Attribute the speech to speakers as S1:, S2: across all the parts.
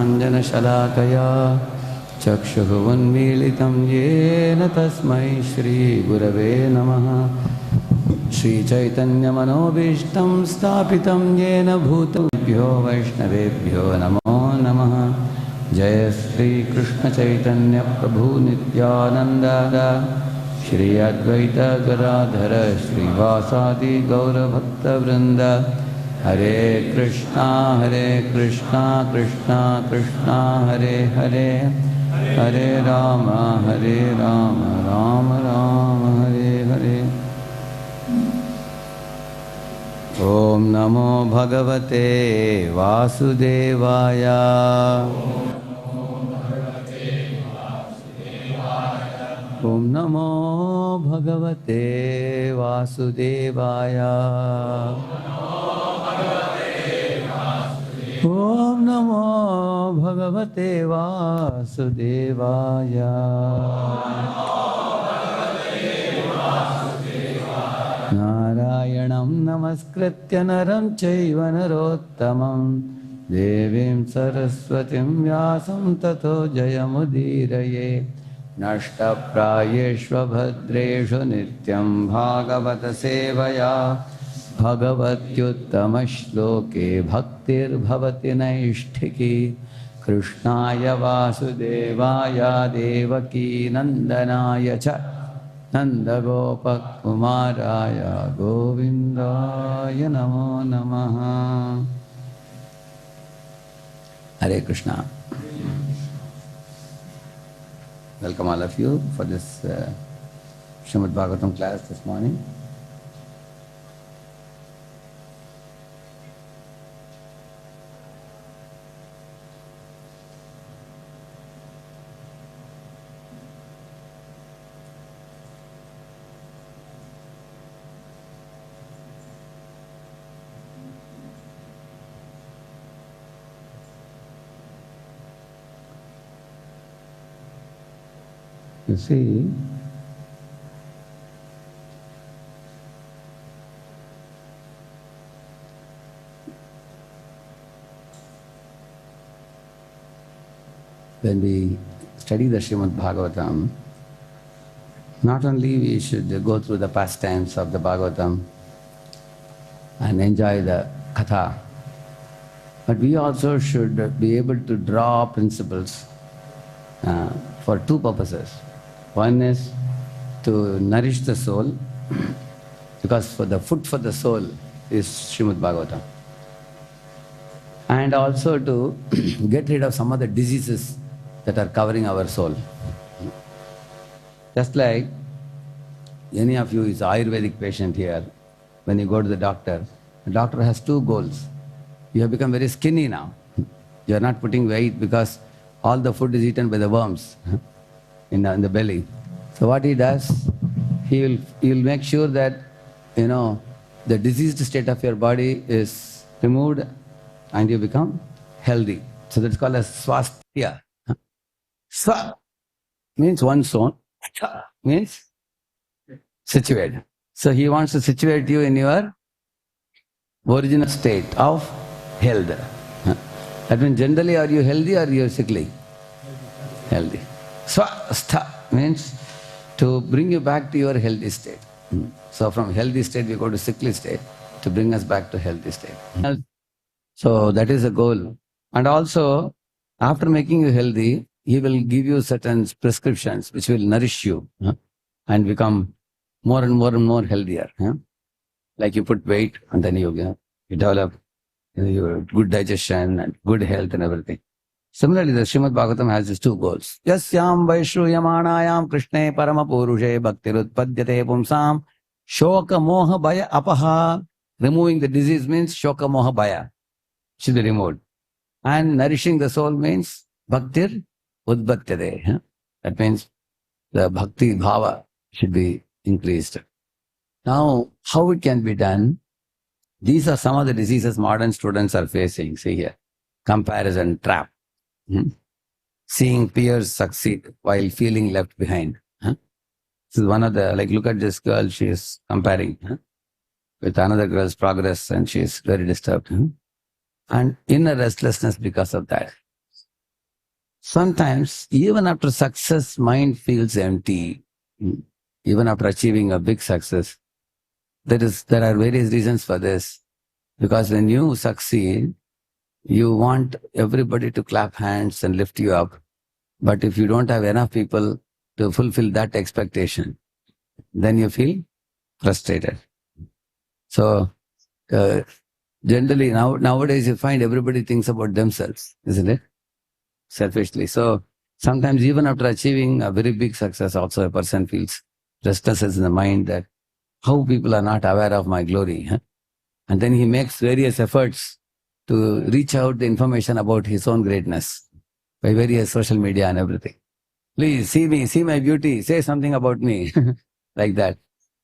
S1: ज्ञानाञ्जनशलाकया चक्षुरुन्मीलितं येन तस्मै श्रीगुरवे नमः। श्रीचैतन्यमनोभीष्टं स्थापितं येन भूतेभ्यो वैष्णवेभ्यो नमो नमः। जय श्रीकृष्णचैतन्य प्रभु नित्यानन्द श्री अद्वैत गदाधर श्रीवासादि गौरभक्तवृन्द। हरे कृष्णा कृष्णा कृष्णा हरे हरे, हरे राम राम राम हरे हरे। ओम नमो भगवते वासुदेवाय। ओम नमो भगवते वासुदेवाय। ओम नमो भगवते वासुदेवाय। नारायणं नमस्कृत्य नरं चैव नरोत्तमं देवीं सरस्वतीं व्यासं ततो जयमुदीरये। नष्टप्रायेष्वभद्रेषु नित्यं भागवत सेवया भगवत्युत्तमश्लोके भक्तिर्भवति नैष्ठिकी। कृष्णाय वासुदेवाय देवकी नन्दनाय च नन्दगोपकुमाराय गोविन्दाय नमो नमः। Hare Krishna. Welcome all of you for this Srimad Bhagavatam class this morning. You see, when we study the Srimad Bhagavatam, not only we should go through the pastimes of the Bhagavatam and enjoy the katha, but we also should be able to draw principles for two purposes. One is to nourish the soul, because for the food for the soul is Srimad Bhagavatam, and also to get rid of some of the diseases that are covering our soul. Just like any of you is an Ayurvedic patient here, when you go to the doctor has two goals. You have become very skinny now. You are not putting weight because all the food is eaten by the worms in the belly. So what he does, he will make sure that, the diseased state of your body is removed and you become healthy. So that's called as swasthya. Swa means one zone, means situate. So he wants to situate you in your original state of health. That means generally, are you healthy or you are sickly? Healthy. Swastha means to bring you back to your healthy state. So from healthy state we go to sickly state to bring us back to healthy state. So that is the goal. And also, after making you healthy, he will give you certain prescriptions which will nourish you and become more and more healthier. Like you put weight and then you develop your good digestion and good health and everything. Similarly, the Srimad Bhagavatam has these two goals. Yasyam vaishruyamanayam krishne paramapurushe bhaktirutpadyate pumsam shoka moha bhaya apaha. Removing the disease means shoka moha bhaya should be removed. And nourishing the soul means bhaktir udbhatyate. That means the bhakti bhava should be increased. Now, how it can be done? These are some of the diseases modern students are facing. See here, comparison trap. Seeing peers succeed while feeling left behind. This is one of the, look at this girl, she is comparing with another girl's progress and she is very disturbed. And inner restlessness because of that. Sometimes, even after success, mind feels empty. Even after achieving a big success, there are various reasons for this. Because when you succeed, you want everybody to clap hands and lift you up. But if you don't have enough people to fulfill that expectation, then you feel frustrated. So, uh, generally nowadays you find everybody thinks about themselves, isn't it? Selfishly. So sometimes even after achieving a very big success, also a person feels restlessness in the mind that how people are not aware of my glory. Huh? And then he makes various efforts to reach out the information about his own greatness by various social media and everything. Please see me, see my beauty, say something about me, like that.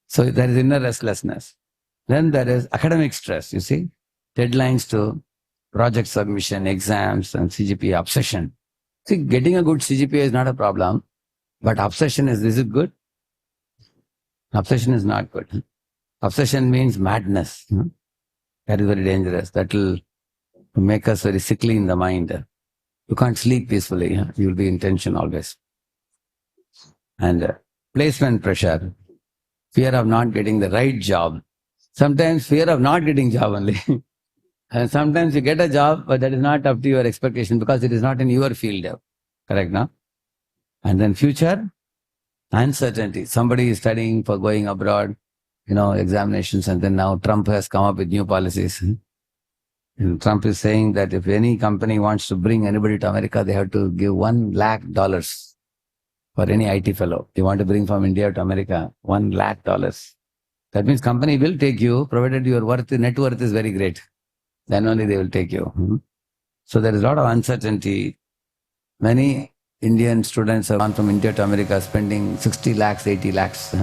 S1: So there is inner restlessness. Then there is academic stress, you see, deadlines to project submission, exams, and CGPA obsession. See, getting a good CGPA is not a problem, but obsession is this good? Obsession is not good. Obsession means madness. That is very dangerous. That will make us very sickly in the mind. You can't sleep peacefully. You will be in tension always. And placement pressure, fear of not getting the right job. Sometimes fear of not getting job only. And sometimes you get a job, but that is not up to your expectation because it is not in your field. Correct, no? And then future uncertainty. Somebody is studying for going abroad, examinations, and then now Trump has come up with new policies. And Trump is saying that if any company wants to bring anybody to America, they have to give $1 lakh for any IT fellow. They want to bring from India to America, $1 lakh. That means company will take you, provided your net worth is very great. Then only they will take you. So there is a lot of uncertainty. Many Indian students have gone from India to America spending 60 lakhs, 80 lakhs.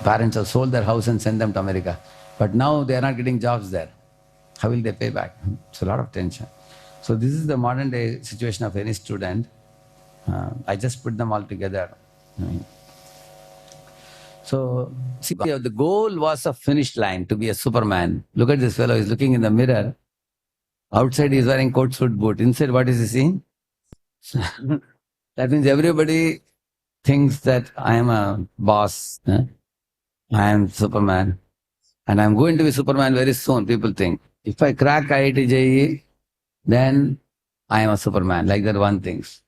S1: Parents have sold their house and sent them to America. But now they are not getting jobs there. How will they pay back? It's a lot of tension. So this is the modern day situation of any student. I just put them all together. So, see, the goal was a finish line to be a Superman. Look at this fellow, he's looking in the mirror. Outside he's wearing coat, suit, boot. Inside, what is he seeing? That means everybody thinks that I am a boss. I am Superman. And I'm going to be Superman very soon, people think. If I crack IIT JEE, then I am a Superman, like that one thinks.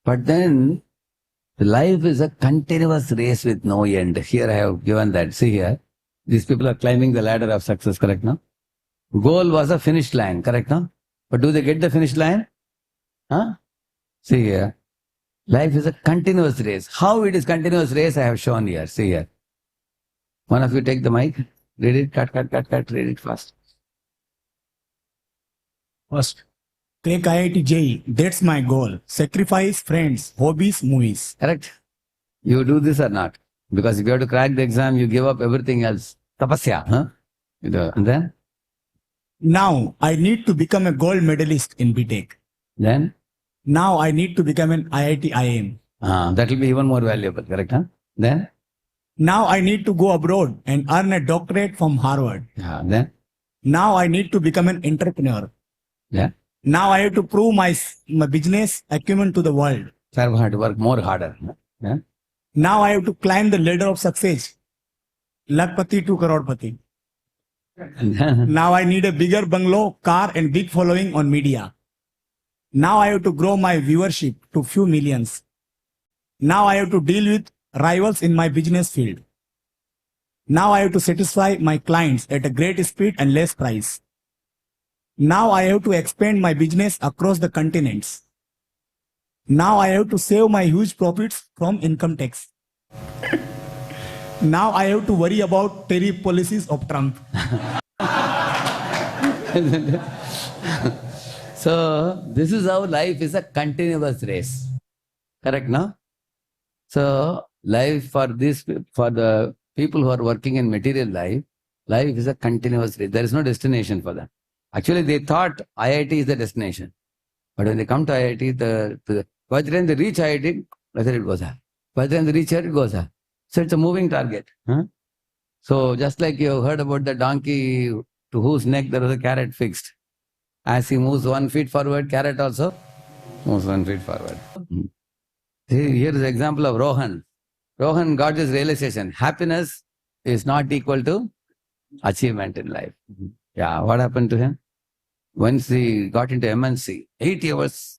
S1: But then, life is a continuous race with no end. Here I have given that. See here, these people are climbing the ladder of success, correct now? Goal was a finish line, correct now? But do they get the finish line? Huh? See here, life is a continuous race. How it is continuous race, I have shown here. See here. One of you take the mic, read it, cut, read it fast.
S2: First, crack IIT JEE. That's my goal. Sacrifice friends, hobbies, movies.
S1: Correct. You do this or not? Because if you have to crack the exam, you give up everything else. Tapasya, huh? And then?
S2: Now, I need to become a gold medalist in BTech.
S1: Then?
S2: Now, I need to become an IIT IIM.
S1: That will be even more valuable, correct? Huh? Then?
S2: Now, I need to go abroad and earn a doctorate from Harvard.
S1: Then?
S2: Now, I need to become an entrepreneur.
S1: Yeah.
S2: Now, I have to prove my business acumen to the world.
S1: So I have to work more harder. Yeah.
S2: Now, I have to climb the ladder of success. Lakpati to Crorepati. Now, I need a bigger bungalow, car, and big following on media. Now, I have to grow my viewership to few millions. Now, I have to deal with rivals in my business field. Now, I have to satisfy my clients at a great speed and less price. Now, I have to expand my business across the continents. Now, I have to save my huge profits from income tax. Now, I have to worry about tariff policies of Trump.
S1: So, this is how life is a continuous race. Correct, no? So, life for the people who are working in material life is a continuous race. There is no destination for them. Actually, they thought IIT is the destination. But when they come to IIT, by the time they reach IIT, whether it goes up. By the time they reach here, it goes up. So it's a moving target. Huh? So just like you heard about the donkey to whose neck there was a carrot fixed. As he moves 1 foot forward, carrot also moves 1 feet forward. Here is the example of Rohan. Rohan got this realization. Happiness is not equal to achievement in life. Yeah, what happened to him? Once he got into MNC, 80 hours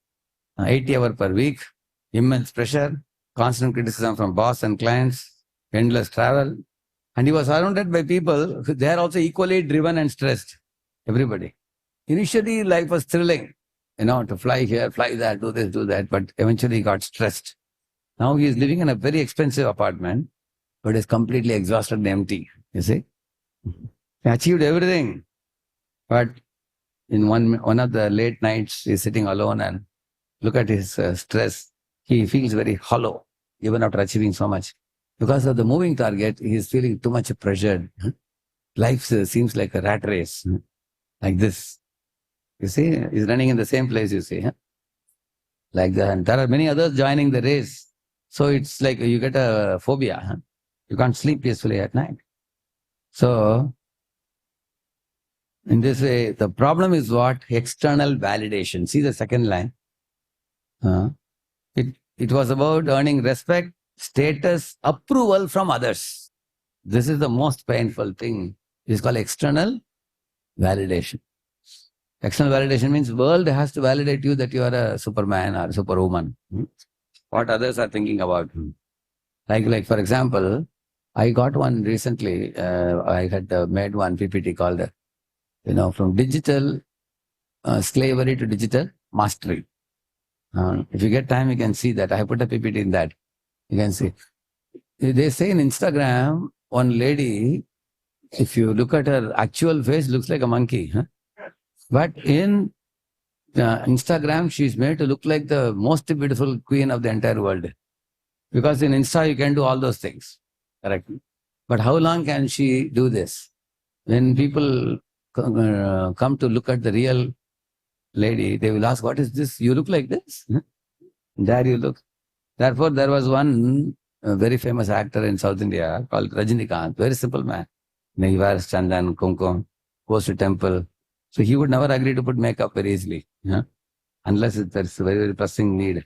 S1: per week, immense pressure, constant criticism from boss and clients, endless travel. And he was surrounded by people who they are also equally driven and stressed. Everybody. Initially, life was thrilling, to fly here, fly there, do this, do that, but eventually he got stressed. Now he is living in a very expensive apartment, but is completely exhausted and empty. You see? He achieved everything. But in one of the late nights, he's sitting alone and look at his stress. He feels very hollow, even after achieving so much. Because of the moving target, he is feeling too much pressured. Life seems like a rat race, like this. You see, he's running in the same place, you see. Like that. And there are many others joining the race. So it's like you get a phobia. You can't sleep peacefully at night. So, in this way, the problem is what? External validation. See the second line. It was about earning respect, status, approval from others. This is the most painful thing. It's called external validation. External validation means world has to validate you that you are a superman or superwoman. What others are thinking about. Like for example, I got one recently. I had made one PPT called, from digital slavery to digital mastery. If you get time, you can see that. I put a PPT in that. You can see. They say in Instagram, one lady, if you look at her actual face, looks like a monkey. But in Instagram, she's made to look like the most beautiful queen of the entire world. Because in Insta, you can do all those things. Correct? But how long can she do this? When people come to look at the real lady, they will ask, what is this? You look like this? There you look. Therefore, there was one very famous actor in South India called Rajinikanth, very simple man. He wears chandan, kumkum, goes to temple. So he would never agree to put makeup very easily, unless there's a very, very pressing need.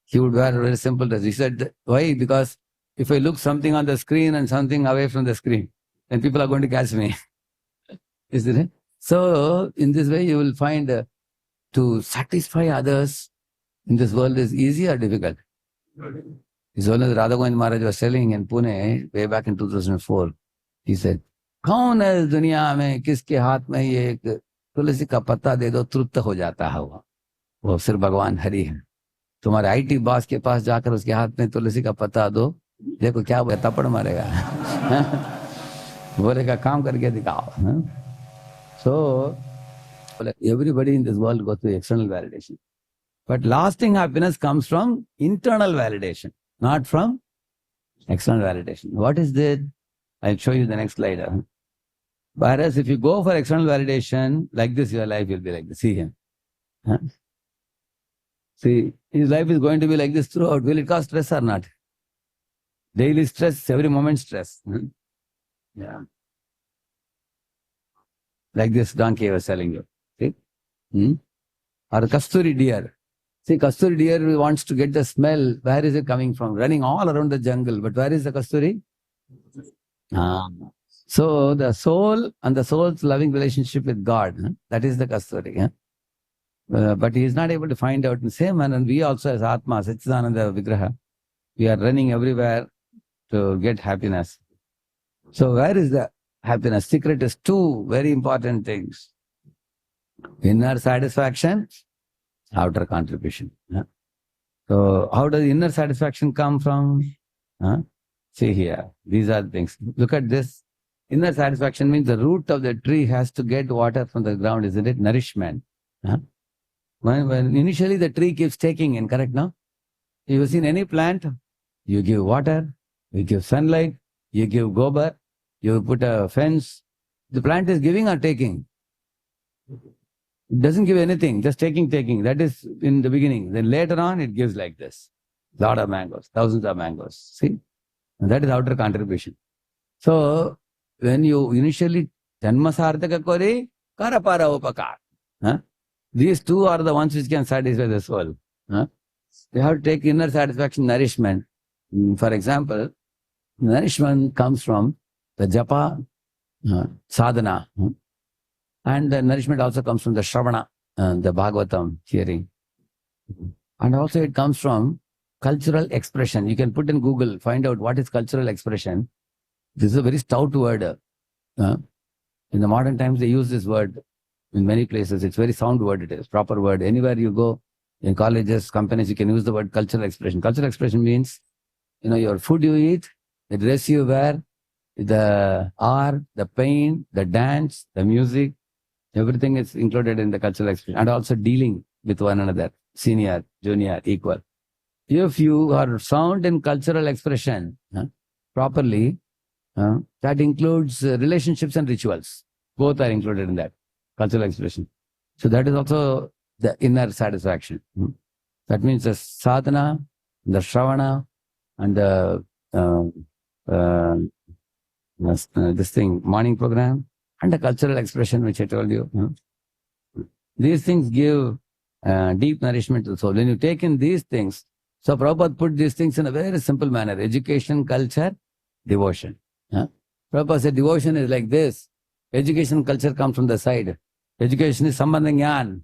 S1: He would wear a very simple dress. He said, why? Because if I look something on the screen and something away from the screen, then people are going to catch me. Isn't it? So, in this way, you will find to satisfy others in this world is easy or difficult? It's only the Radha Govind Maharaj was telling in Pune way back in 2004. He said, कौन है इस दुनिया में किसके हाथ में ये एक तुलसी का पत्ता दे दो तृप्त हो जाता है वो सिर्फ भगवान हरि है. तुम्हारे आईटी बॉस के पास जाकर उसके हाथ में तुलसी का पत्ता दो, देखो क्या वो तपड़ मारेगा. बोलेगा काम करके दिखाओ. So everybody in this world goes through external validation. But lasting happiness comes from internal validation, not from external validation. What is that? I'll show you the next slide. Whereas if you go for external validation, like this, your life will be like this. See him. See, his life is going to be like this throughout. Will it cause stress or not? Daily stress, every moment stress. Yeah. Like this donkey I was telling you. See? Or Kasturi deer. See, Kasturi deer wants to get the smell. Where is it coming from? Running all around the jungle. But where is the Kasturi? So the soul and the soul's loving relationship with God, that is the Kasturi. But he is not able to find out in the same manner. And we also as Atma, Satchidananda Vigraha, we are running everywhere to get happiness. So where is the happiness? Secret is two very important things. Inner satisfaction, outer contribution. So how does inner satisfaction come from? See here, these are the things. Look at this. Inner satisfaction means the root of the tree has to get water from the ground, isn't it? Nourishment. When initially the tree keeps taking in, correct now? You've seen any plant, you give water, you give sunlight, you give gobar, you put a fence. The plant is giving or taking? It doesn't give anything, just taking. That is in the beginning. Then later on, it gives like this. Lot of mangoes, thousands of mangoes. See? And that is outer contribution. So, when you initially janma sarthaka kore, karapara upakar. These two are the ones which can satisfy the soul. Huh? You have to take inner satisfaction, nourishment. For example, nourishment comes from the japa, sadhana. And the nourishment also comes from the Shravana, the Bhagavatam hearing. And also it comes from cultural expression. You can put in Google, find out what is cultural expression. This is a very stout word. In the modern times, they use this word in many places. It's very sound word. It is proper word. Anywhere you go, in colleges, companies, you can use the word cultural expression. Cultural expression means, your food you eat, the dress you wear, the art, the paint, the dance, the music, everything is included in the cultural expression. And also dealing with one another, senior, junior, equal. If you are sound in cultural expression properly, that includes relationships and rituals. Both are included in that cultural expression. So that is also the inner satisfaction. That means the sadhana, the shravana, and the this thing, morning program, and the cultural expression which I told you. These things give deep nourishment to the soul. When you take in these things, so Prabhupada put these things in a very simple manner: education, culture, devotion. Prabhupada said devotion is like this. Education, culture comes from the side. Education is sambandha jnana,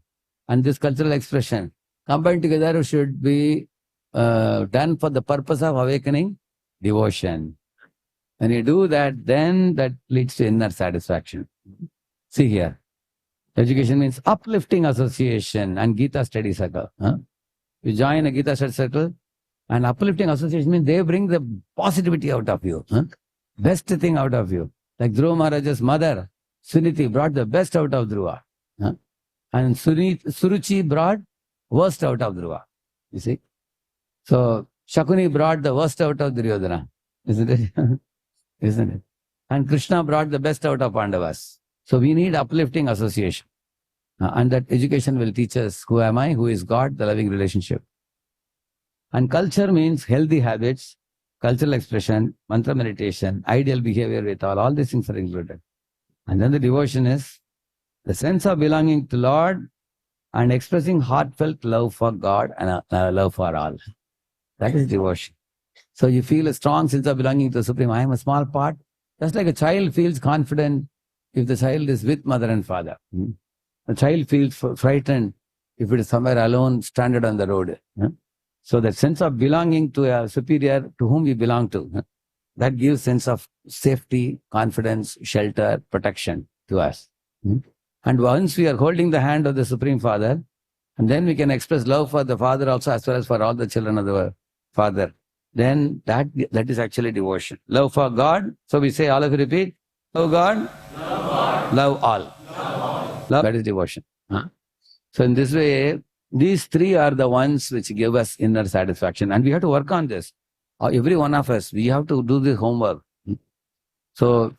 S1: and this cultural expression combined together should be done for the purpose of awakening devotion. When you do that, then that leads to inner satisfaction. See here, education means uplifting association and Gita study circle. You join a Gita study circle, and uplifting association means they bring the positivity out of you, best thing out of you. Like Dhruva Maharaja's mother, Suniti, brought the best out of Dhruva. And Suruchi brought worst out of Dhruva. You see? So Shakuni brought the worst out of Duryodhana. Isn't it? Isn't it? And Krishna brought the best out of Pandavas. So we need uplifting association. And that education will teach us who am I, who is God, the loving relationship. And culture means healthy habits, cultural expression, mantra meditation, ideal behavior with all these things are included. And then the devotion is the sense of belonging to Lord and expressing heartfelt love for God and love for all. That is devotion. So you feel a strong sense of belonging to the Supreme. I am a small part. Just like a child feels confident if the child is with mother and father. A child feels frightened if it is somewhere alone, stranded on the road. So that sense of belonging to a superior to whom we belong to, that gives sense of safety, confidence, shelter, protection to us. And once we are holding the hand of the Supreme Father, and then we can express love for the Father also as well as for all the children of the Father. Then that is actually devotion. Love for God. So we say, all of you repeat, love God, love all. Love, that is devotion. So in this way, these three are the ones which give us inner satisfaction. And we have to work on this. Every one of us, we have to do this homework. So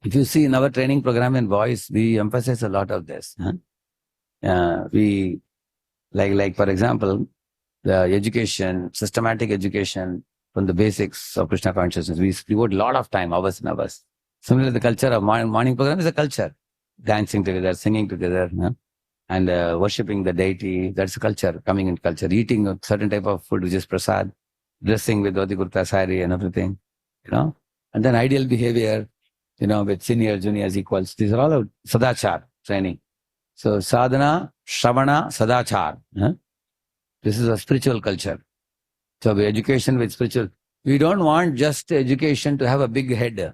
S1: if you see in our training program in voice, we emphasize a lot of this. We, like for example, the education, systematic education from the basics of Krishna consciousness. We devote a lot of time, hours and hours. Similarly, the culture of morning program is a culture. Dancing together, singing together, and worshipping the deity. That's a culture, coming in culture. Eating a certain type of food, which is prasad. Dressing with dhoti kurta sari and everything, And then ideal behavior, with seniors, juniors, equals. These are all sadachar training. So sadhana, shravana, sadachar. This is a spiritual culture. So education with spiritual. We don't want just education to have a big head.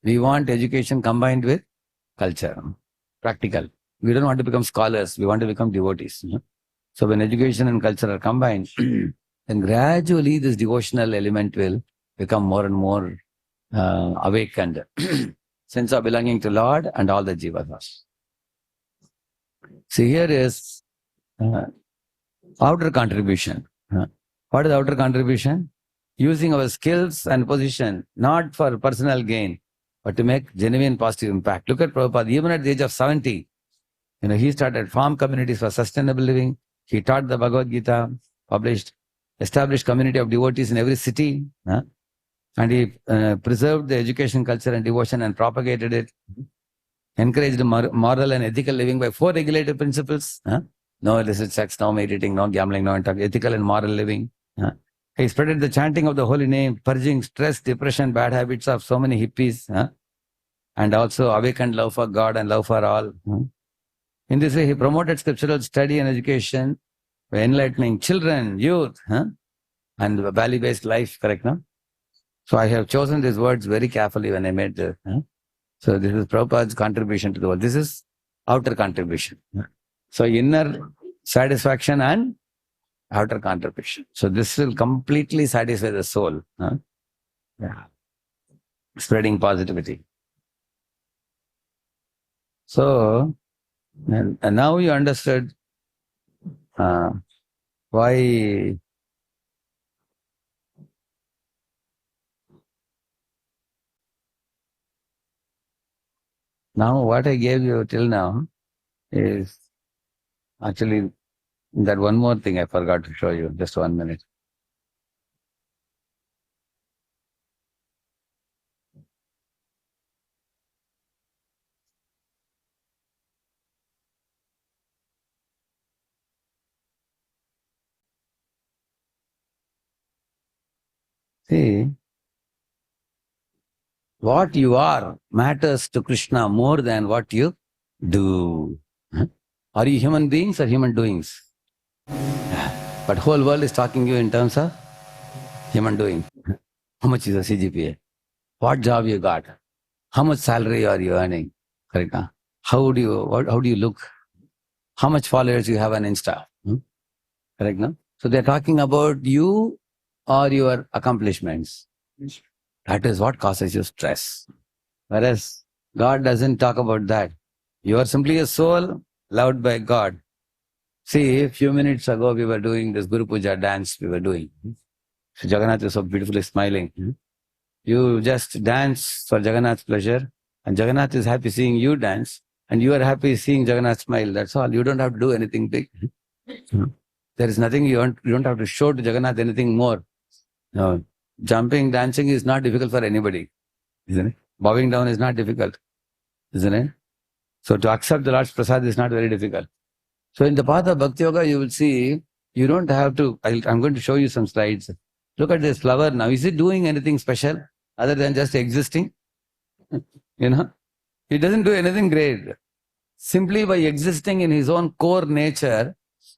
S1: We want education combined with culture, practical. We don't want to become scholars. We want to become devotees. So when education and culture are combined, then gradually this devotional element will become more and more awakened. Sense of belonging to Lord and all the jivas. See, here is outer contribution. What is outer contribution? Using our skills and position, not for personal gain, but to make genuine positive impact. Look at Prabhupada, even at the age of 70, he started farm communities for sustainable living. He taught the Bhagavad Gita, established community of devotees in every city. And he preserved the education, culture and devotion and propagated it. Encouraged moral and ethical living by 4 regulative principles. no illicit sex, no meditating, no gambling, no ethical and moral living. He spreaded the chanting of the holy name, purging stress, depression, bad habits of so many hippies, and also awakened love for God and love for all. In this way, he promoted scriptural study and education by enlightening children, youth, and value-based life, correct, no? So I have chosen these words very carefully when I made this. So this is Prabhupada's contribution to the world. This is outer contribution. So inner satisfaction and outer contribution. So this will completely satisfy the soul. Spreading positivity. So, and now you understood why now what I gave you till now is actually that one more thing I forgot to show you. Just 1 minute. See, what you are matters to Krishna more than what you do. Are you human beings or human doings? But whole world is talking to you in terms of human doing. How much is the CGPA? What job you got? How much salary are you earning? Correct? How do you look? How much followers you have on Insta? Correct? No? So they're talking about you or your accomplishments. That is what causes you stress. Whereas God doesn't talk about that. You are simply a soul loved by God. See, a few minutes ago we were doing this Guru Puja dance we were doing. So Jagannath is so beautifully smiling. You just dance for Jagannath's pleasure, and Jagannath is happy seeing you dance, and you are happy seeing Jagannath smile. That's all. You don't have to do anything big. There is nothing you don't have to show to Jagannath anything more. No. Jumping, dancing is not difficult for anybody, isn't it? Bowing down is not difficult, isn't it? So to accept the Lord's prasad is not very difficult. So in the path of Bhakti Yoga, you will see, you don't have to, I'm going to show you some slides. Look at this flower now. Is it doing anything special other than just existing? It doesn't do anything great. Simply by existing in his own core nature,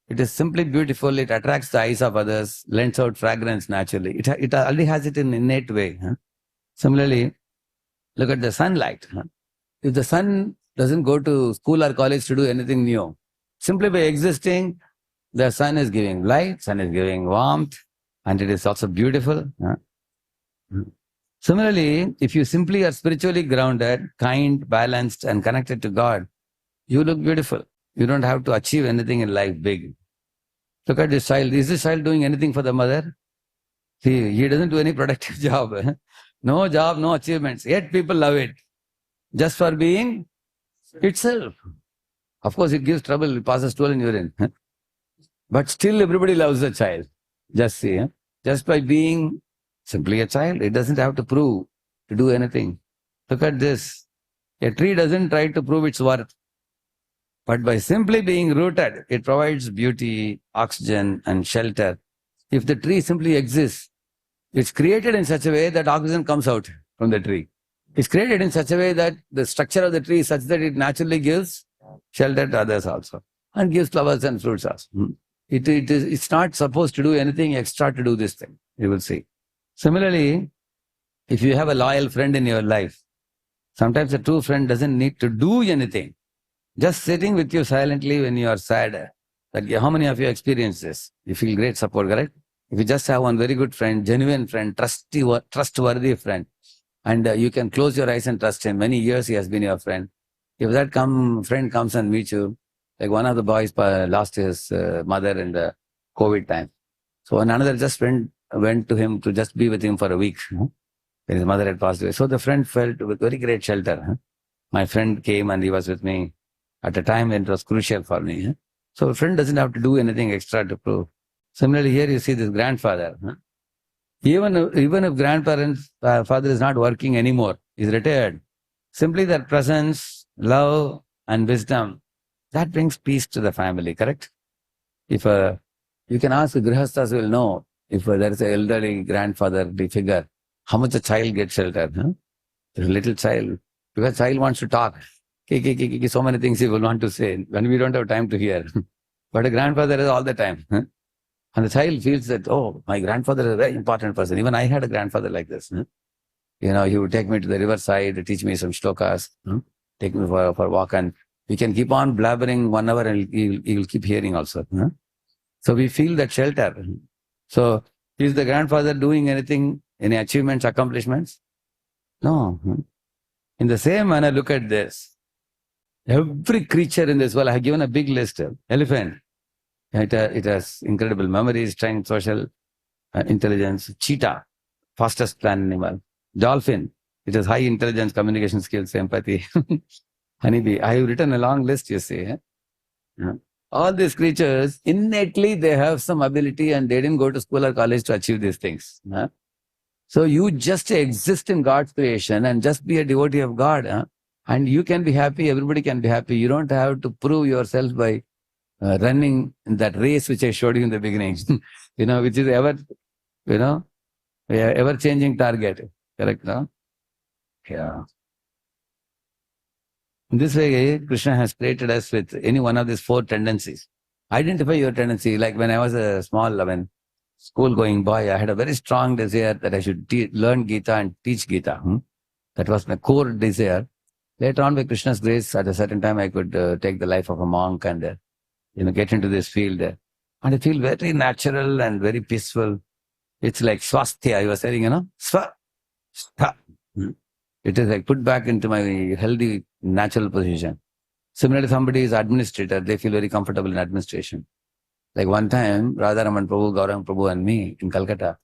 S1: it is simply beautiful. It attracts the eyes of others, lends out fragrance naturally. It already has it in an innate way. Similarly, look at the sunlight. If the sun doesn't go to school or college to do anything new, simply by existing, the sun is giving light, sun is giving warmth, and it is also beautiful. Similarly, if you simply are spiritually grounded, kind, balanced, and connected to God, you look beautiful. You don't have to achieve anything in life big. Look at this child. Is this child doing anything for the mother? See, he doesn't do any productive job. No job, no achievements. Yet people love it. Just for being itself. Of course, it gives trouble. It passes stool and urine. But still everybody loves the child. Just see. Just by being simply a child, it doesn't have to prove to do anything. Look at this. A tree doesn't try to prove its worth. But by simply being rooted, it provides beauty, oxygen, and shelter. If the tree simply exists, it's created in such a way that oxygen comes out from the tree. It's created in such a way that the structure of the tree is such that it naturally gives shelter to others also, and gives flowers and fruits also. It's not supposed to do anything extra to do this thing, you will see. Similarly, if you have a loyal friend in your life, sometimes a true friend doesn't need to do anything. Just sitting with you silently when you are sad. How many of you experience this? You feel great support, correct? If you just have one very good friend, genuine friend, trustworthy friend, and you can close your eyes and trust him. Many years he has been your friend. If that friend comes and meets you, like one of the boys lost his mother in the COVID time. So another just friend went to him to just be with him for a week. His mother had passed away. So the friend felt with very great shelter. My friend came and he was with me at a time when it was crucial for me. So a friend doesn't have to do anything extra to prove. Similarly, here you see this grandfather. Even if grandparents' father is not working anymore, is retired, simply their presence, love, and wisdom, that brings peace to the family, correct? If you can ask Grihasthas will know if there is an elderly grandfatherly figure, how much a child gets shelter. Huh? There's a little child, because child wants to talk. So many things he will want to say when we don't have time to hear. But a grandfather is all the time. Huh? And the child feels that, oh, my grandfather is a very important person. Even I had a grandfather like this. Huh? He would take me to the riverside, teach me some shlokas, take me for a walk, and we can keep on blabbering 1 hour and he will keep hearing also. Huh? So we feel that shelter. So is the grandfather doing anything, any achievements, accomplishments? No. In the same manner, look at this. Every creature in this world, I have given a big list. Elephant, it has incredible memories, strength, social intelligence. Cheetah, fastest land animal. Dolphin, it has high intelligence, communication skills, empathy. Honeybee, I have written a long list, you see. All these creatures, innately, they have some ability and they didn't go to school or college to achieve these things. So you just exist in God's creation and just be a devotee of God. And you can be happy, everybody can be happy. You don't have to prove yourself by running in that race which I showed you in the beginning, which is ever-changing target. Correct, no? Yeah. In this way, Krishna has created us with any one of these 4 tendencies. Identify your tendency. Like when I was a small, school-going boy, I had a very strong desire that I should learn Gita and teach Gita. That was my core desire. Later on, by Krishna's grace, at a certain time, I could take the life of a monk and get into this field. And I feel very natural and very peaceful. It's like swasthya. I was saying, swastha. It is like put back into my healthy, natural position. Similarly, somebody is administrator, they feel very comfortable in administration. Like one time, Radharaman Prabhu, Gaurang Prabhu and me in Calcutta,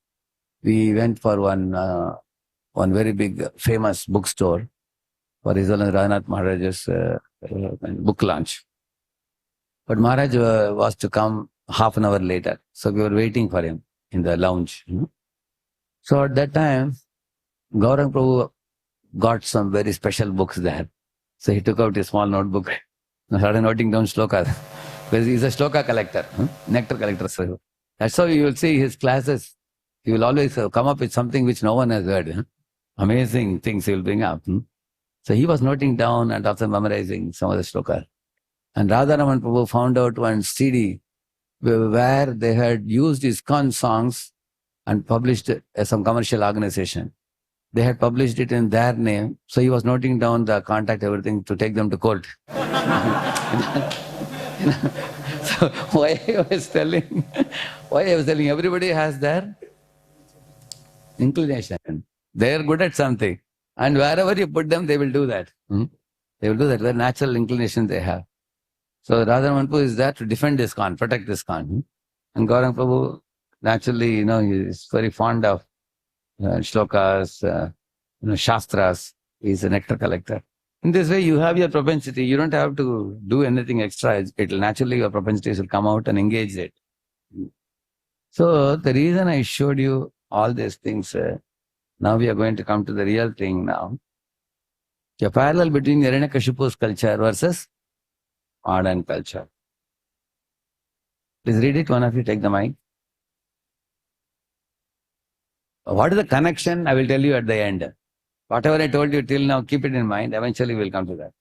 S1: we went for one very big, famous bookstore for His Holiness Radhanath Maharaj's book launch. But Maharaj was to come half an hour later. So we were waiting for him in the lounge. So at that time, Gaurang Prabhu got some very special books there. So he took out a small notebook and started noting down shlokas. Because he's a shloka collector, nectar collector. So that's how you will see his classes. He will always come up with something which no one has heard. Amazing things he will bring up. So he was noting down and after memorizing some of the shlokas. And Radharaman Prabhu found out one CD where they had used ISKCON songs and published some commercial organization. They had published it in their name. So he was noting down the contact, everything to take them to court. So why I was telling everybody has their inclination. They are good at something. And wherever you put them, they will do that. They will do that. Their natural inclination they have. So Radharaman Prabhu is there to defend ISKCON, protect ISKCON. And Gaurang Prabhu, naturally, he is very fond of shlokas, shastras. He is a nectar collector. In this way, you have your propensity. You don't have to do anything extra. It'll naturally, your propensities will come out and engage it. So the reason I showed you all these things, now we are going to come to the real thing now. A parallel between Hiranyakashipu's culture versus modern culture. Please read it. One of you take the mic. What is the connection? I will tell you at the end. Whatever I told you till now, keep it in mind. Eventually, we'll come to that.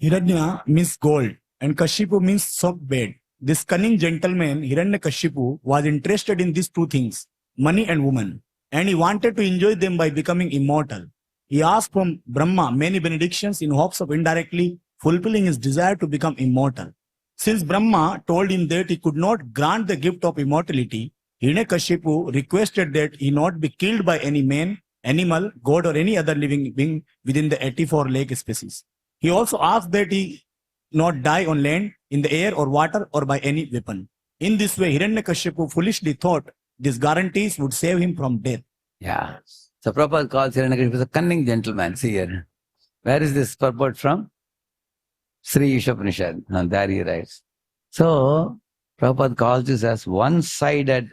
S2: Hiranya means gold and Kashipu means soft bed. This cunning gentleman, Hiranyakashipu, was interested in these 2 things, money and woman. And he wanted to enjoy them by becoming immortal. He asked from Brahma many benedictions in hopes of indirectly fulfilling his desire to become immortal. Since Brahma told him that he could not grant the gift of immortality, Hiranyakashipu requested that he not be killed by any man, animal, god or any other living being within the 84 lake species. He also asked that he not die on land, in the air or water or by any weapon. In this way, Hiranyakashipu foolishly thought these guarantees would save him from death.
S1: Yeah. So Prabhupada calls Hiranyakashipu a cunning gentleman. See here. Where is this purport from? Sri Ishopanishad. And there he writes. So Prabhupada calls this as one-sided,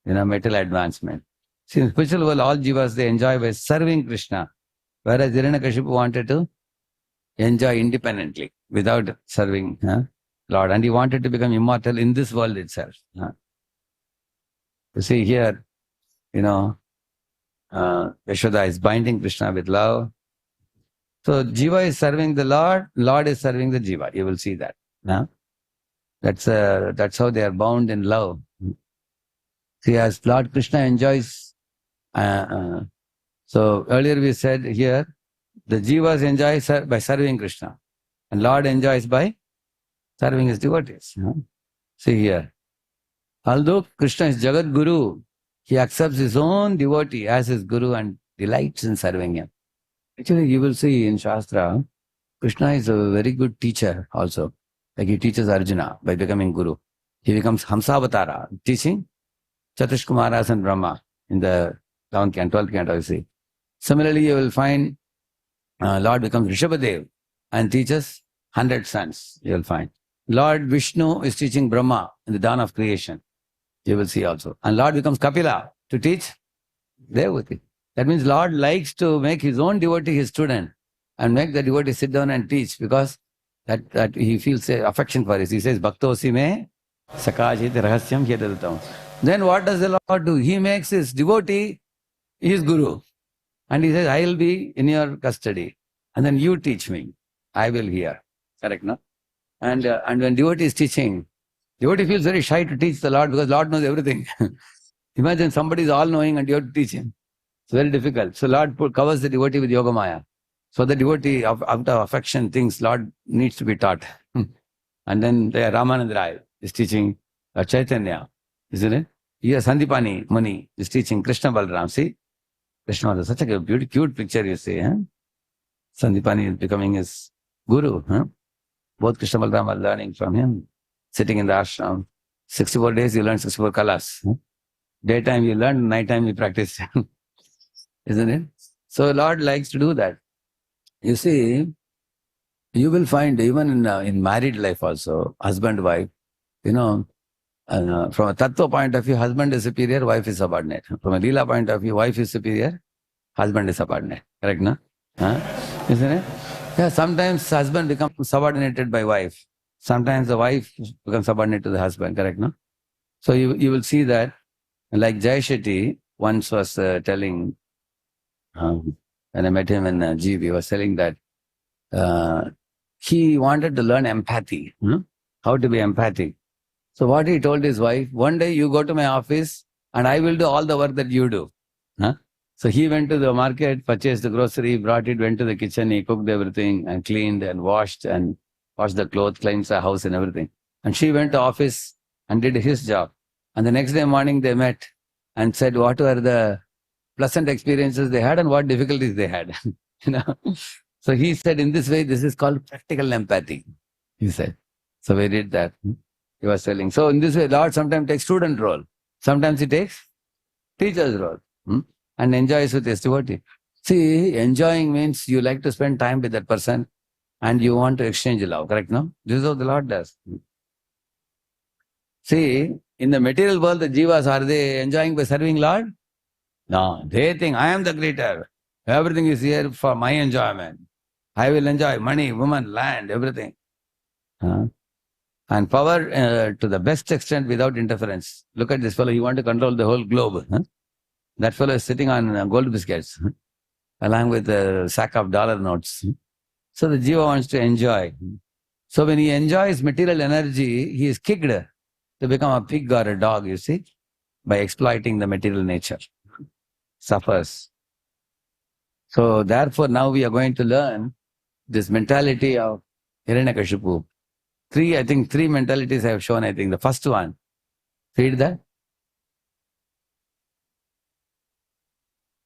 S1: mental advancement. See, in spiritual world, all jivas, they enjoy by serving Krishna. Whereas Hiranyakashipu wanted to enjoy independently, without serving. Lord, and he wanted to become immortal in this world itself. You see here, Yashoda is binding Krishna with love. So Jiva is serving the Lord, Lord is serving the Jiva. You will see that. That's how they are bound in love. See, as Lord Krishna enjoys, so earlier we said here, the Jivas enjoy by serving Krishna, and Lord enjoys by serving his devotees. See here, although Krishna is Jagat Guru, he accepts his own devotee as his Guru and delights in serving him. Actually, you will see in Shastra, Krishna is a very good teacher also. Like he teaches Arjuna by becoming Guru. He becomes Hamsavatara, teaching Chatush Kumaras and Brahma in the 11th canto, 12th canto, you see. Similarly, you will find Lord becomes Rishabhadev and teaches 100 sons, you will find. Lord Vishnu is teaching Brahma in the dawn of creation. You will see also. And Lord becomes Kapila to teach Devaki. That means Lord likes to make his own devotee his student and make the devotee sit down and teach because that he feels affection for it. He says, Bhaktosi me sakajit rahasyam hyadadatam. Then what does the Lord do? He makes his devotee his guru. And he says, I will be in your custody. And then you teach me. I will hear. Correct, no? And when devotee is teaching, devotee feels very shy to teach the Lord because Lord knows everything. Imagine somebody is all-knowing and you have to teach him. It's very difficult. So Lord covers the devotee with Yoga Maya. So the devotee, out of affection, thinks Lord needs to be taught. And then there Ramanand Rai is teaching Chaitanya, isn't it? Here Sandipani Muni is teaching Krishna Balram. See? Krishna was such a beautiful, cute picture, you see. Sandipani is becoming his guru. Both Krishna Balram are learning from him. Sitting in the ashram. 64 days you learn 64 kalas. Daytime you learn, nighttime you practice. Isn't it? So Lord likes to do that. You see, you will find even in married life also, husband, wife, from a tattva point of view, husband is superior, wife is subordinate. From a lila point of view, wife is superior, husband is subordinate. Correct, no? Isn't it? Yeah, sometimes husband becomes subordinated by wife. Sometimes the wife becomes subordinate to the husband. Correct, no? So you will see that, like Jai Shetty once was telling, when I met him in GB, he was telling that he wanted to learn empathy, how to be empathic. So what he told his wife, one day you go to my office and I will do all the work that you do. So he went to the market, purchased the grocery, brought it, went to the kitchen, he cooked everything and cleaned and washed the clothes, cleansed the house and everything. And she went to office and did his job. And the next day morning they met and said what were the pleasant experiences they had and what difficulties they had. So he said, in this way, this is called practical empathy, he said. So we did that. He was telling. So in this way, Lord sometimes takes student role. Sometimes he takes teacher's role and enjoys with his devotee. See, enjoying means you like to spend time with that person and you want to exchange love, correct, no? This is how the Lord does. See, in the material world, the jivas, are they enjoying by serving Lord? No, they think I am the creator. Everything is here for my enjoyment. I will enjoy money, woman, land, everything. And power to the best extent without interference. Look at this fellow, he wants to control the whole globe. That fellow is sitting on gold biscuits along with a sack of dollar notes. So the jiva wants to enjoy. So when he enjoys material energy, he is kicked to become a pig or a dog, you see, by exploiting the material nature. Suffers. So therefore now we are going to learn this mentality of Hiranyakashipu. I think three mentalities I have shown, I think. The first one, read that.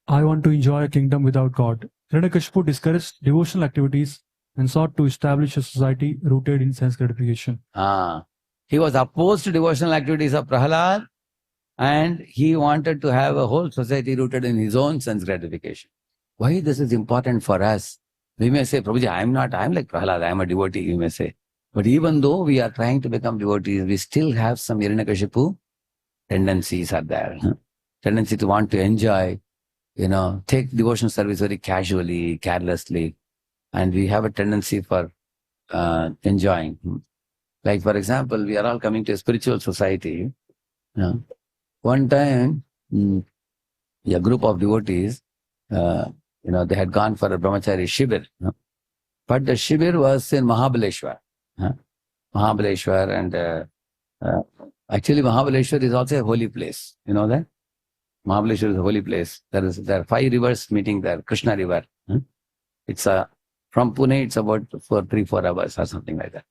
S3: I want to enjoy a kingdom without God. Hiranyakashipu discouraged devotional activities and sought to establish a society rooted in sense gratification.
S1: He was opposed to devotional activities of Prahalad and he wanted to have a whole society rooted in his own sense gratification. Why this is important for us? We may say, Prabhuji, I am like Prahalad, I am a devotee, you may say. But even though we are trying to become devotees, we still have some Hiranyakashipu tendencies are there. Tendency to want to enjoy, take devotional service very casually, carelessly. And we have a tendency for enjoying. Like for example, we are all coming to a spiritual society. One time, a group of devotees, they had gone for a brahmachari shibir. But the shibir was in Mahabaleshwar. Mahabaleshwar and actually Mahabaleshwar is also a holy place. You know that? Mahabaleshwar is a holy place. There are 5 rivers meeting there, Krishna river. It's from Pune, it's about 3-4 hours or something like that.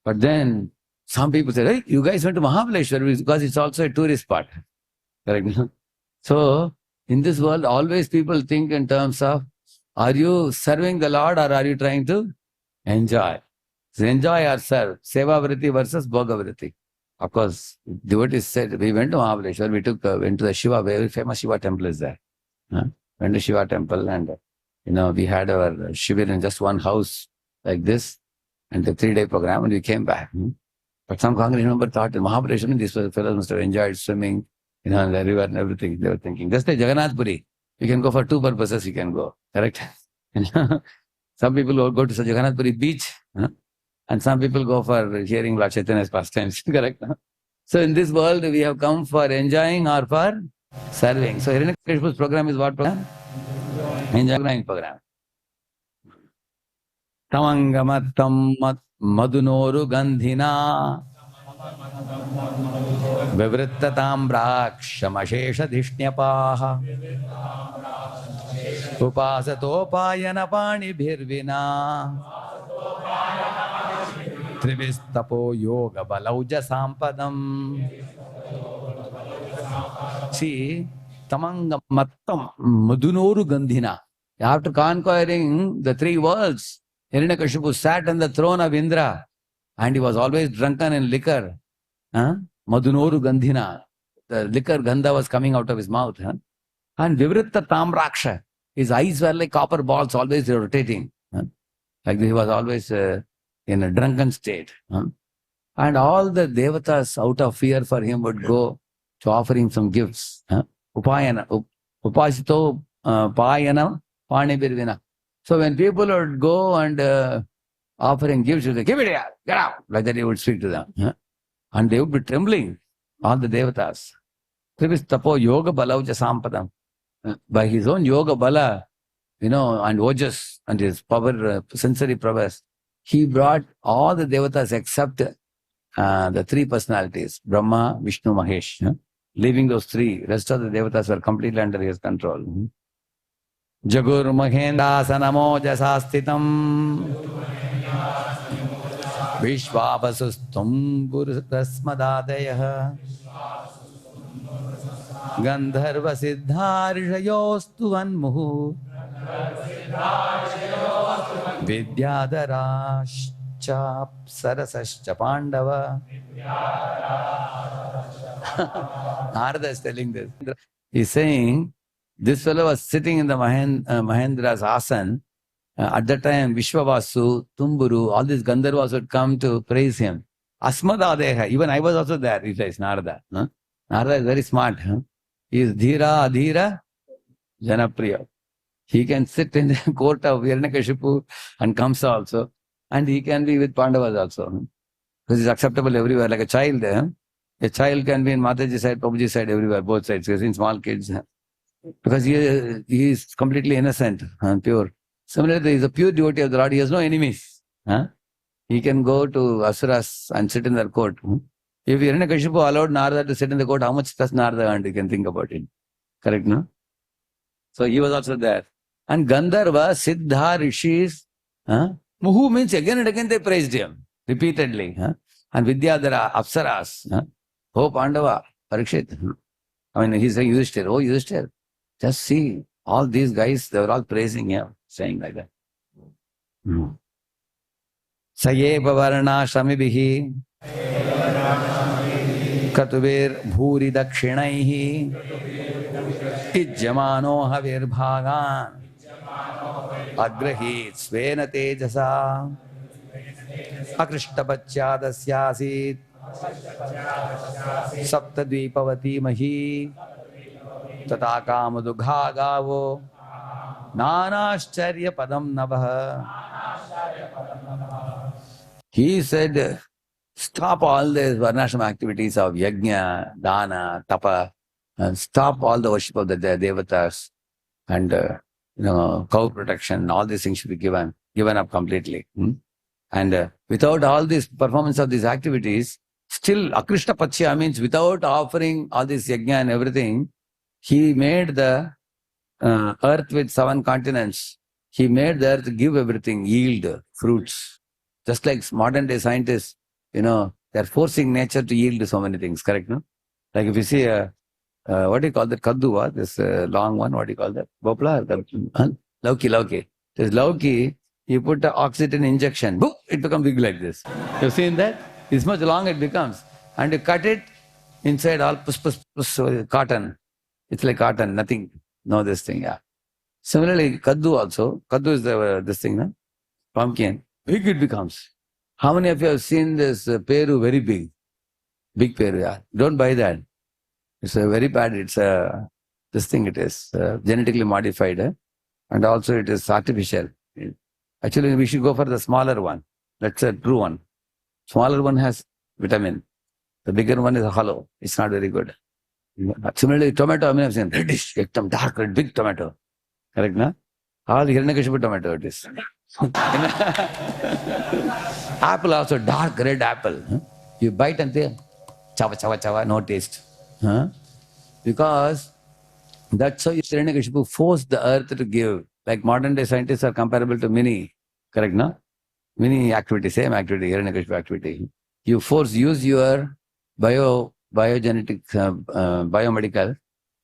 S1: But then some people say, hey, you guys went to Mahabaleshwar because it's also a tourist spot. Correct? So in this world, always people think in terms of, are you serving the Lord or are you trying to enjoy? So enjoy or serve. Seva vritti versus bhoga vritti. Of course, devotees said, we went to Mahabaleshwar, we went to the Shiva, very famous Shiva temple is there. Went to Shiva temple and, we had our shivir in just one house like this and the 3-day program and we came back. But some congregation member thought in Mahabaleshwar, these fellows must have enjoyed swimming, in the river and everything. They were thinking, just like Jagannath Puri, you can go for 2 purposes, you can go. Correct? Some people will go to Jagannath Puri beach. And some people go for hearing Lord Chaitanya's pastimes. Correct? So in this world, we have come for enjoying or for serving. So Hiranyakashipu's program is what program? Enjoying program. Tamangamattam madunoru gandhina vivrittatam braksham dhishnyapāha upasatopayana panibhirvina Trivistapo yoga balauja sampadam. See, tamanga mattam madunoru gandhina. After conquering the 3 worlds, Hiranyakashipu sat on the throne of Indra and he was always drunken in liquor. Madunoru gandhina. The liquor gandha was coming out of his mouth. And vivritta tamraksha. His eyes were like copper balls, always rotating. Like he was always in a drunken state. And all the devatas out of fear for him would go to offer him some gifts. Upayana. Upasito payana panibirvina. So when people would go and offer him gifts, he would say, give it here, get out. Like that he would speak to them. And they would be trembling, all the devatas. Trivistapo yoga balauja sampadam. By his own yoga bala, and ojas and his power, sensory prowess, he brought all the devatas except the 3 personalities, Brahma, Vishnu, Mahesh. Leaving those 3, rest of the devatas were completely under his control. Jagur Mahendasanamo Jasastitam Vishvapasustum Gurustasmadadayah Gandharva Siddharishayostu Vanmuhu Vidyadharashcha Sarasascha Pandava. Narada is telling this. He's saying, this fellow was sitting in the Mahendra's asan. At that time, Vishwavasu, Tumburu, all these Gandharvas would come to praise him. Asmadadeha, even I was also there, he says, Narada. Narada is very smart. He is Dhira, Adhira, Janapriya. He can sit in the court of Hiranyakashipu and Kamsa also. And he can be with Pandavas also. Because he's acceptable everywhere, like a child. A child can be in Mataji's side, Prabhuji's side, everywhere, both sides. He's in small kids. Because he is completely innocent and pure. Similarly, he is a pure devotee of the Lord. He has no enemies. He can go to Asuras and sit in their court. If Hiranyakashipu allowed Narada to sit in the court, how much does Narada earn? You can think about it. Correct, no? So he was also there. And Gandharva, Siddha, Rishis, Muhu means again and again they praised him repeatedly. And Vidyadhara, Apsaras, Oh Pandava, Parikshit. He's saying Yudhishthira, oh Yudhishthira, just see, all these guys, they were all praising him, saying like that. Sayeva varna shamibihi katubir bhuri dakshinaihi ijjamano havir bhagan agrahit svena tejasa akrishtabachyadasyasit saptadvipavati mahi tata kamadugha gavo nanashcharya padam navaha. He said, Stop all these varnashram activities of yajna, dana, tapa, and stop all the worship of the devatas and cow protection. All these things should be given up completely. And without all this performance of these activities, still Akrishna Pachya means without offering all this yajna and everything, he made the earth with 7 continents. He made the earth give everything, yield, fruits. Just like modern day scientists, they're forcing nature to yield so many things, correct? No? Like if you see what do you call that? Kaddu, this long one, what do you call that? Bopla? Lauki. This lauki, you put the oxygen injection, boom, it becomes big like this. You've seen that? This much long it becomes. And you cut it, inside all cotton. It's like cotton, nothing. No, this thing, yeah. Similarly, kaddu also. Kaddu is this thing, no? Pumpkin. Big it becomes. How many of you have seen this peru very big? Big peru, yeah. Don't buy that. It's very bad. It's this thing it is genetically modified and also it is artificial. Actually, we should go for the smaller one. That's a true one. Smaller one has vitamin. The bigger one is hollow. It's not very good. Similarly, tomato, I mean, I've seen reddish, dark red, big tomato. Correct, na? All Hiranyakashipu tomato it is. Apple also, dark red apple. You bite and say, chava, no taste. Because that's how Hiranyakashipu forced the earth to give. Like modern day scientists are comparable to mini, correct, no? Mini activity, same activity, Hiranyakashipu activity. You use your biogenetic, biomedical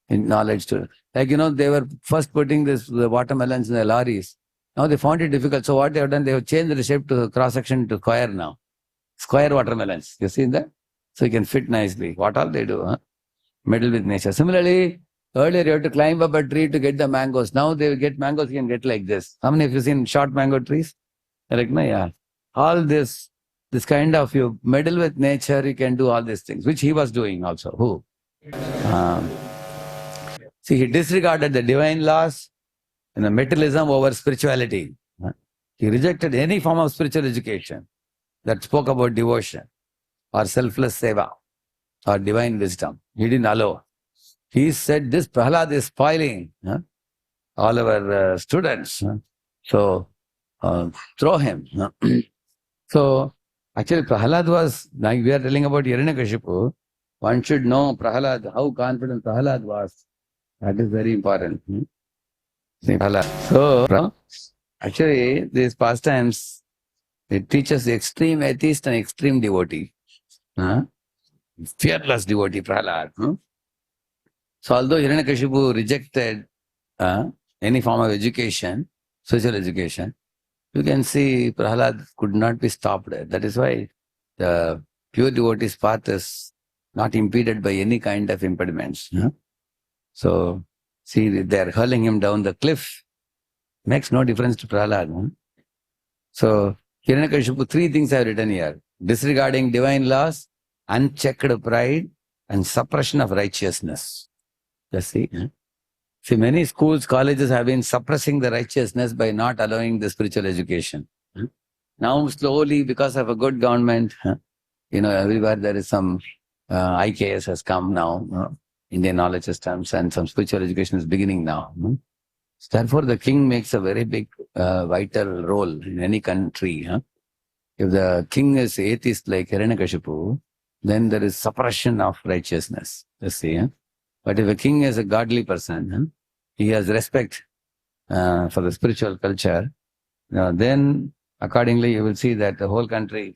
S1: knowledge to, like, they were first putting the watermelons in the lorries. Now they found it difficult. So what they have done, they have changed the shape to cross-section to square now. Square watermelons. You see that? So you can fit nicely. What all they do, Meddle with nature. Similarly, earlier you have to climb up a tree to get the mangoes. Now they get mangoes, you can get like this. How many of you seen short mango trees? Correct, na? Yeah. All this kind of, you meddle with nature, you can do all these things, which he was doing also. Who? See, he disregarded the divine laws and the materialism over spirituality. He rejected any form of spiritual education that spoke about devotion or selfless seva or divine wisdom. He didn't allow. He said, this Prahlad is spoiling all our students. So, throw him. So, actually, Prahlad was, like we are telling about Hiranyakashipu, one should know Prahlad, how confident Prahlad was. That is very important. See, Prahlad. So, actually, these pastimes, it teaches the extreme atheist and extreme devotee. Fearless devotee, Prahlad. So although Hiranyakashipu rejected any form of education, social education, you can see Prahlad could not be stopped. That is why the pure devotee's path is not impeded by any kind of impediments. So, see, they are hurling him down the cliff. Makes no difference to Prahlad. So, Hiranyakashipu, 3 things I have written here. Disregarding divine laws, unchecked pride, and suppression of righteousness. Just see. See, many schools, colleges have been suppressing the righteousness by not allowing the spiritual education. Now, slowly, because of a good government, everywhere there is some IKS has come now, Indian knowledge systems, and some spiritual education is beginning now. Therefore, the king makes a very big, vital role in any country. If the king is atheist like Hiranyakashipu, then there is suppression of righteousness. Let's see. But if a king is a godly person, he has respect for the spiritual culture, then accordingly you will see that the whole country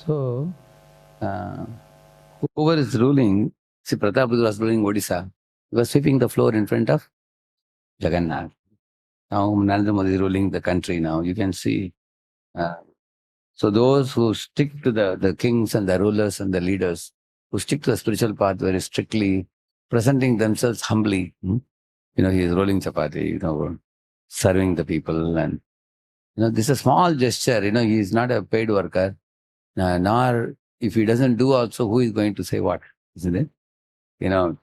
S1: So, uh, whoever is ruling, see, Pratapruddha was ruling Odisha. He was sweeping the floor in front of Jagannath. Now Narendra Modi is ruling the country now. You can see. Uh, so those who stick to the kings and the rulers and the leaders, who stick to the spiritual path very strictly, presenting themselves humbly, he is rolling chapati, serving the people. And, this is a small gesture. He is not a paid worker. Nor if he doesn't do also, who is going to say what? Isn't it? Mm.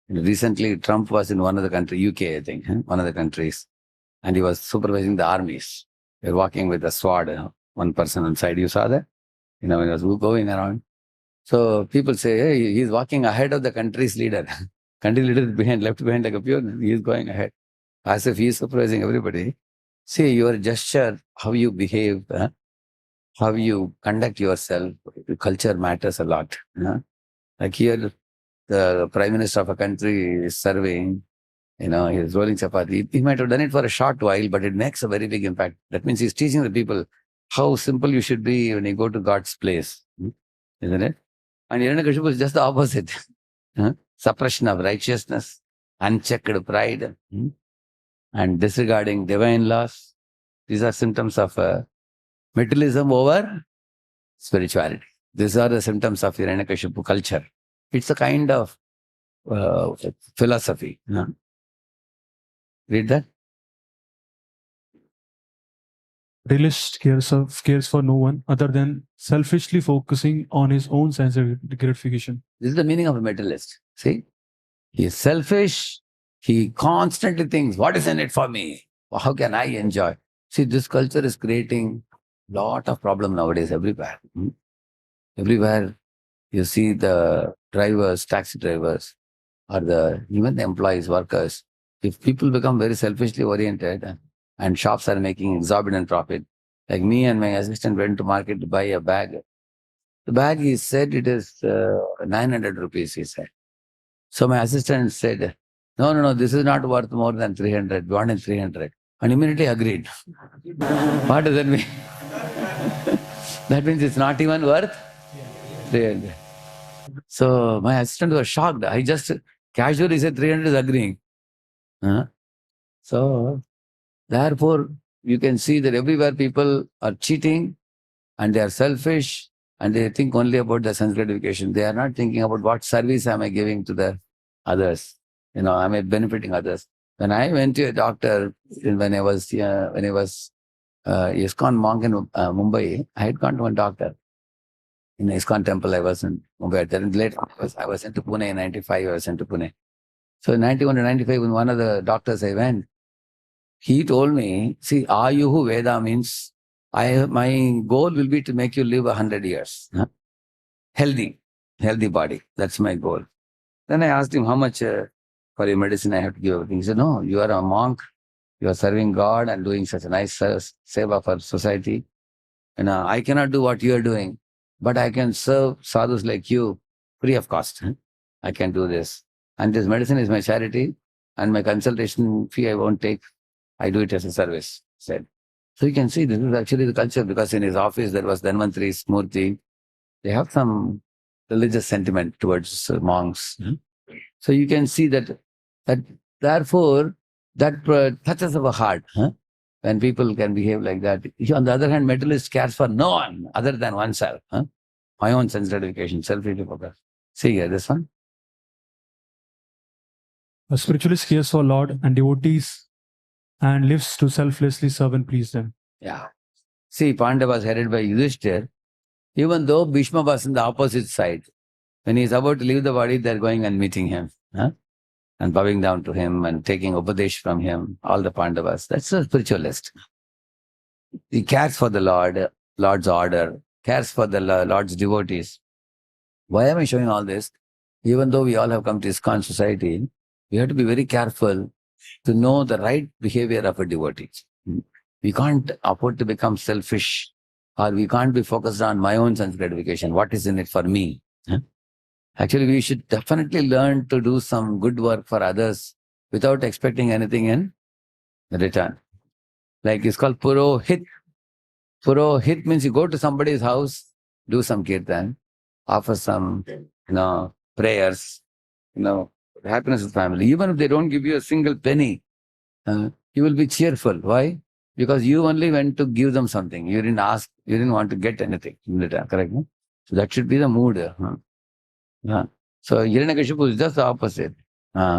S1: Recently, Trump was in one of the countries, UK, I think, one of the countries, and he was supervising the armies. They were walking with a sword, one person on side. You saw that? When he was going around. So people say, hey, he's walking ahead of the country's leader. Country leader is left behind like a peon. He is going ahead, as if he is supervising everybody. See, your gesture, how you behave, how you conduct yourself, the culture matters a lot. Like here, the prime minister of a country is serving, he's rolling chapati. He might have done it for a short while, but it makes a very big impact. That means he's teaching the people how simple you should be when you go to God's place, isn't it? And Hiranyakashipu is just the opposite. Suppression of righteousness, unchecked pride, and disregarding divine laws. These are symptoms of materialism over spirituality. These are the symptoms of Hiranyakashipu culture. It's a kind of philosophy. Read that.
S3: Realist cares for no one other than selfishly focusing on his own sense of gratification.
S1: This is the meaning of a materialist. See, he is selfish. He constantly thinks, what is in it for me? How can I enjoy? See, this culture is creating a lot of problem nowadays everywhere. Everywhere you see the drivers, taxi drivers, or even the employees, workers. If people become very selfishly oriented and shops are making exorbitant profit, like me and my assistant went to market to buy a bag. The bag, he said, it is 900 rupees, he said. So my assistant said, no, this is not worth more than 300. We want it 300. And immediately agreed. What does that mean? That means it's not even worth 300. So my assistant was shocked. I just casually said 300 is agreeing. So therefore, you can see that everywhere people are cheating and they are selfish and they think only about the sense gratification. They are not thinking about what service am I giving to the others. Am I benefiting others? When I went to a doctor, when I was ISKCON monk in Mumbai, I had gone to one doctor. In ISKCON temple, I was in Mumbai. Then later, I was sent to Pune in 95, I was sent to Pune. So in 91 to 95, when one of the doctors I went, he told me, see, Ayuhu Veda means my goal will be to make you live 100 years. Healthy body. That's my goal. Then I asked him how much for your medicine I have to give. He said, no, you are a monk. You are serving God and doing such a nice seva for society. And I cannot do what you are doing, but I can serve sadhus like you free of cost. I can do this. And this medicine is my charity, and my consultation fee I won't take. I do it as a service, said. So you can see this is actually the culture, because in his office there was Dhanvantri's Murti. They have some religious sentiment towards monks. So you can see that therefore that touches our heart. When people can behave like that. On the other hand, materialist cares for no one other than oneself. My own sense gratification, selfishly focused. See here, this one.
S3: A spiritualist cares for Lord and devotees and lives to selflessly serve and please them.
S1: Yeah. See, Pandava was headed by Yudhishthira. Even though Bhishma was on the opposite side, when he is about to leave the body, they are going and meeting him. And bowing down to him and taking upadesh from him, all the Pandavas. That's a spiritualist. He cares for the Lord's order, cares for the Lord's devotees. Why am I showing all this? Even though we all have come to ISKCON society, we have to be very careful to know the right behavior of a devotee. We can't afford to become selfish, or we can't be focused on my own sense gratification. What is in it for me? Actually, we should definitely learn to do some good work for others without expecting anything in return. Like it's called Purohit. Purohit means you go to somebody's house do some kirtan, offer some, prayers, happiness with family. Even if they don't give you a single penny, you will be cheerful. Why? Because you only went to give them something. You didn't ask, you didn't want to get anything in return, correct? No? So that should be the mood. So Hiranyakashipu is just the opposite.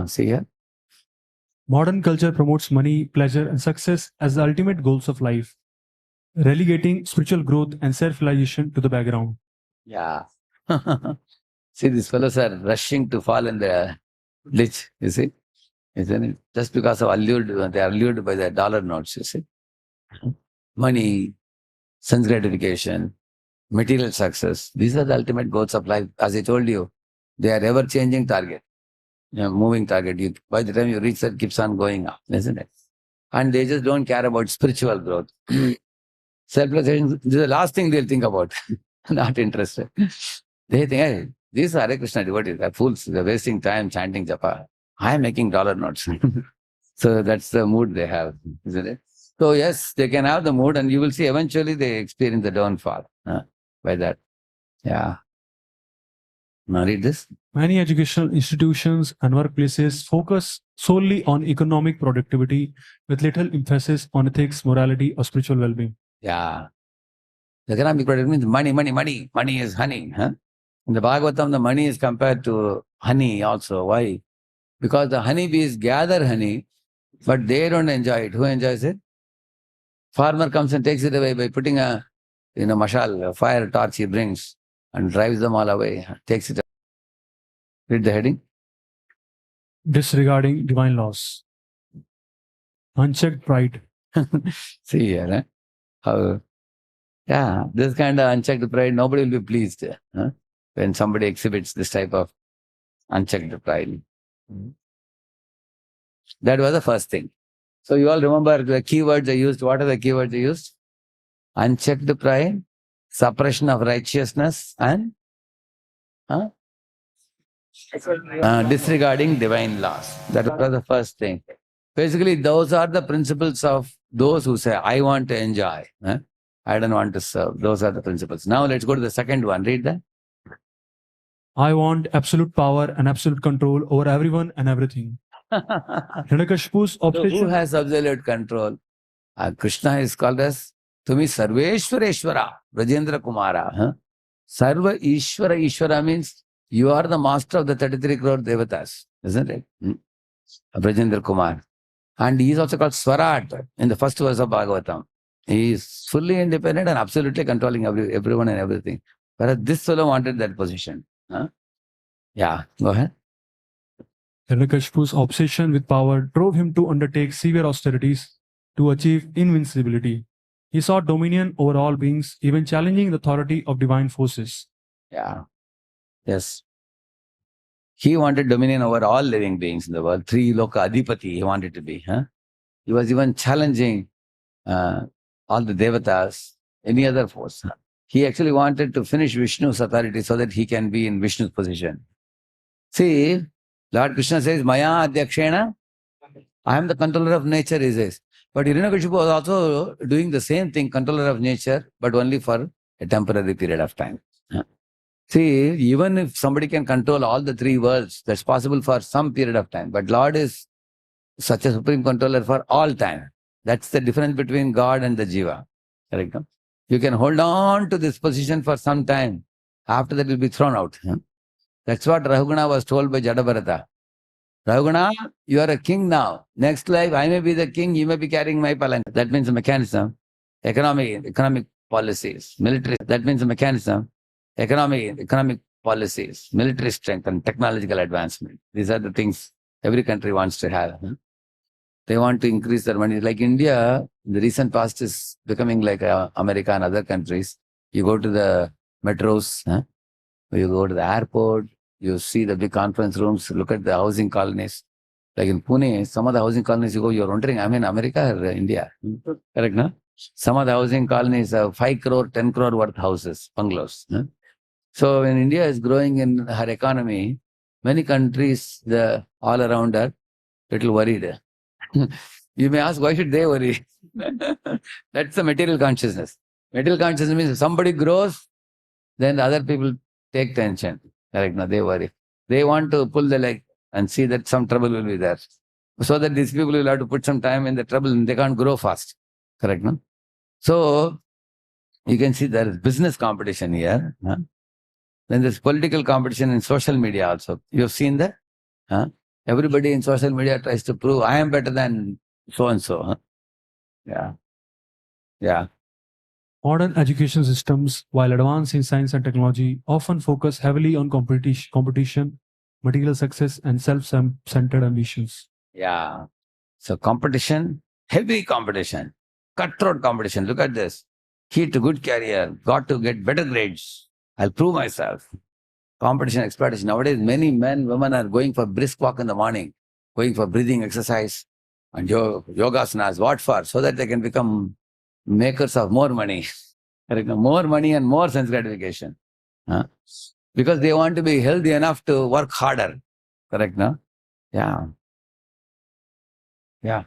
S1: See here?
S3: Modern culture promotes money, pleasure, and success as the ultimate goals of life, relegating spiritual growth and self-realization to the background.
S1: Yeah. See, these fellows are rushing to fall in the ditch, you see? Isn't it? Just because of they are allured by the dollar notes, you see? Money, sense gratification, material success. These are the ultimate goals of life. As I told you, they are ever-changing target, moving target. By the time you reach that, keeps on going up, isn't it? And they just don't care about spiritual growth. Self-realization, this is the last thing they'll think about. Not interested. They think, hey, these are Hare Krishna devotees. They're fools. They're wasting time chanting japa. I am making dollar notes. So that's the mood they have, isn't it? So yes, they can have the mood, and you will see eventually they experience the downfall by that. Yeah. Now read this.
S3: Many educational institutions and workplaces focus solely on economic productivity with little emphasis on ethics, morality, or spiritual well-being.
S1: Yeah. The economic product means money, money, money. Money is honey. In the Bhagavatam, the money is compared to honey also. Why? Because the honeybees gather honey, but they don't enjoy it. Who enjoys it? Farmer comes and takes it away by putting a mashal, a fire torch he brings, and drives them all away, takes it away. Read the heading.
S3: Disregarding divine laws. Unchecked pride.
S1: See here, how, this kind of unchecked pride, nobody will be pleased when somebody exhibits this type of unchecked pride. That was the first thing. So you all remember the keywords I used. What are the keywords I used? Unchecked pride, suppression of righteousness, and disregarding divine laws. That was the first thing. Basically, those are the principles of those who say, I want to enjoy. I don't want to serve. Those are the principles. Now let's go to the second one. Read that.
S3: I want absolute power and absolute control over everyone and everything. Hiranyakashipu's
S1: So
S3: obsession.
S1: who has absolute control? Krishna is called as Tumi Sarveshwareshwara, Rajendra Kumara. Sarva Ishwara. Ishwara means you are the master of the 33 crore devatas, isn't it? Rajendra Kumar. And he is also called Swarat in the first verse of Bhagavatam. He is fully independent and absolutely controlling everyone and everything. Whereas this fellow wanted that position. Yeah, go ahead.
S3: Hiranyakashipu's obsession with power drove him to undertake severe austerities to achieve invincibility. He sought dominion over all beings, even challenging the authority of divine forces.
S1: Yeah. Yes. He wanted dominion over all living beings in the world. Three Loka Adhipati he wanted to be. He was even challenging all the devatas, any other force. He actually wanted to finish Vishnu's authority so that he can be in Vishnu's position. See, Lord Krishna says, Maya Adhyakshena, I am the controller of nature, he says. But Hiranyakashipu was also doing the same thing, controller of nature, but only for a temporary period of time. See, even if somebody can control all the three worlds, that's possible for some period of time. But Lord is such a supreme controller for all time. That's the difference between God and the Jiva. Correct? No? You can hold on to this position for some time. After that, you'll be thrown out. That's what Rahugana was told by Jadabharata. Rahugana, you are a king now. Next life, I may be the king, you may be carrying my palanquin. That means a mechanism. Economic policies, military. That means a mechanism. Economic policies, military strength, and technological advancement. These are the things every country wants to have. They want to increase their money. Like India, in the recent past is becoming like America and other countries. You go to the metros, you go to the airport, you see the big conference rooms, look at the housing colonies. Like in Pune, some of the housing colonies, you're wondering, I'm in America or India? Correct, no? Some of the housing colonies have 5 crore, 10 crore worth houses, bungalows. So when India is growing in her economy, many countries all around are little worried. You may ask, why should they worry? That's the material consciousness. Material consciousness means if somebody grows, then the other people take tension. Correct? No, they worry. They want to pull the leg and see that some trouble will be there. So that these people will have to put some time in the trouble and they can't grow fast. Correct? No? So you can see there is business competition here. Huh? Then there's political competition in social media also. You have seen that? Huh? Everybody in social media tries to prove I am better than so and so. Huh? Yeah. Yeah.
S3: Modern education systems, while advanced in science and technology, often focus heavily on competition, material success, and self-centered ambitions.
S1: Yeah. So competition, heavy competition, cutthroat competition. Look at this. Key to good career, got to get better grades. I'll prove myself. Competition, exploitation. Nowadays, many men, women are going for brisk walk in the morning, going for breathing exercise and yogasanas. What for? So that they can become makers of more money. More money and more sense gratification. Huh? Because they want to be healthy enough to work harder. Correct, no? Yeah. Yeah.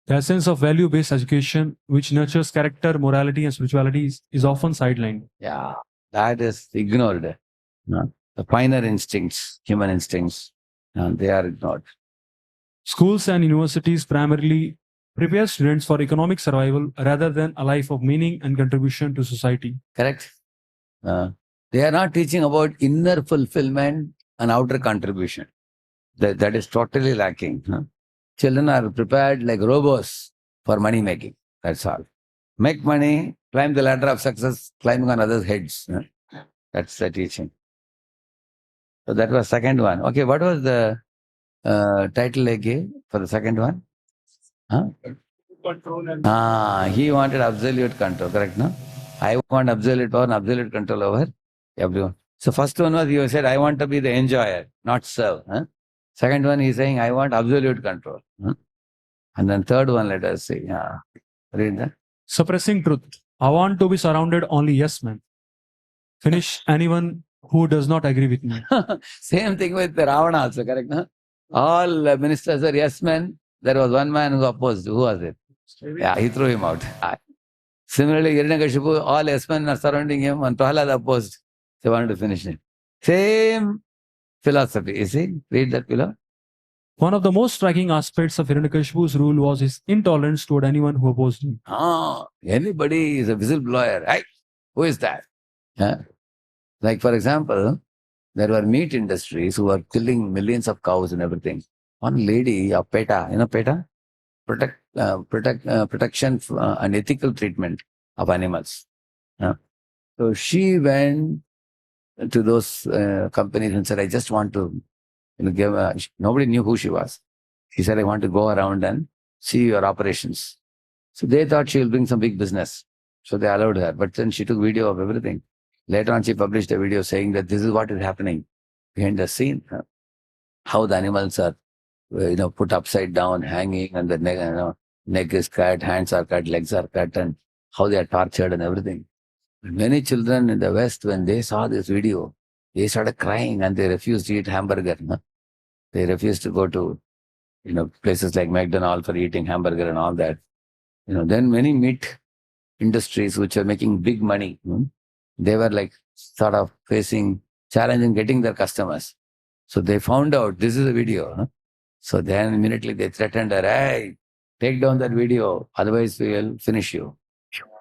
S3: The essence of value-based education, which nurtures character, morality, and spirituality, is often sidelined.
S1: Yeah. That is ignored. No? The finer instincts, human instincts, they are ignored.
S3: Schools and universities primarily prepare students for economic survival rather than a life of meaning and contribution to society.
S1: Correct? They are not teaching about inner fulfillment and outer contribution. That is totally lacking. Huh? Children are prepared like robots for money making. That's all. Make money, climb the ladder of success, climbing on others' heads. Huh? That's the teaching. So that was second one. Okay, what was the title I gave for the second one? Huh? He wanted absolute control, correct, no? I want absolute power and absolute control over everyone. So first one was, you said, I want to be the enjoyer, not serve. Huh? Second one, he's saying, I want absolute control. Huh? And then third one, let us see. Read that.
S3: Suppressing truth. I want to be surrounded only yes men. Finish anyone who does not agree with me.
S1: Same thing with Ravana also, correct, no? All ministers are yes men. There was one man who opposed. Who was it? Yeah, he threw him out. Similarly, Hiranyakashipu, all yes men are surrounding him and Prahlad opposed. They wanted to finish him. Same philosophy, you see? Read that below.
S3: One of the most striking aspects of Hiranyakashipu's rule was his intolerance toward anyone who opposed him.
S1: Anybody is a whistleblower. Right? Who is that? Like, for example, there were meat industries who were killing millions of cows and everything. One lady, a PETA, you know PETA? Protection and ethical treatment of animals. So she went to those companies and said, I just want to give nobody knew who she was. She said, I want to go around and see your operations. So they thought she will bring some big business. So they allowed her. But then she took video of everything. Later on, she published a video saying that this is what is happening behind the scene. How the animals are put upside down, hanging, and the neck is cut, hands are cut, legs are cut, and how they are tortured and everything. Many children in the West, when they saw this video, they started crying and they refused to eat hamburger. They refused to go to places like McDonald's for eating hamburger and all that. Then many meat industries which are making big money, they were like sort of facing challenge in getting their customers. So they found out this is a video. So then immediately they threatened her, hey, take down that video, otherwise we will finish you.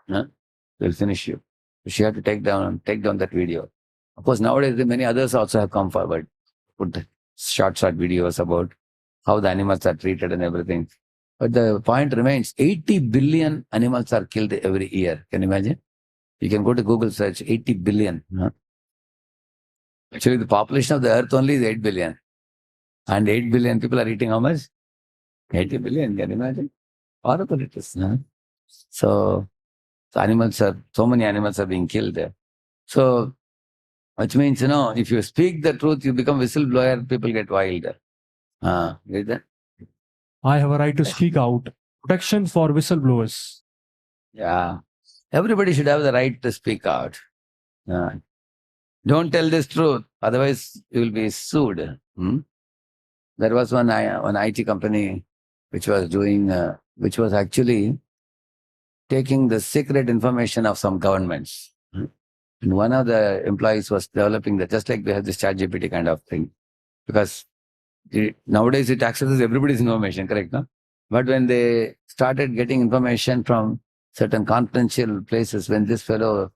S1: We'll finish you. So she had to take down that video. Of course, nowadays many others also have come forward, put short videos about how the animals are treated and everything. But the point remains, 80 billion animals are killed every year. Can you imagine? You can go to Google search, 80 billion. Actually, the population of the earth only is 8 billion. And 8 billion people are eating how much? 80 billion, can you imagine? Horrible it is. So many animals are being killed there. So, which means, if you speak the truth, you become whistleblower, people get wild. Read that?
S3: I have a right to speak out. Protection for whistleblowers.
S1: Yeah. Everybody should have the right to speak out. Don't tell this truth, otherwise you will be sued. There was one IT company which was actually taking the secret information of some governments. And one of the employees was developing that, just like we have this ChatGPT kind of thing. Because nowadays it accesses everybody's information, correct? No? But when they started getting information from certain confidential places, when this fellow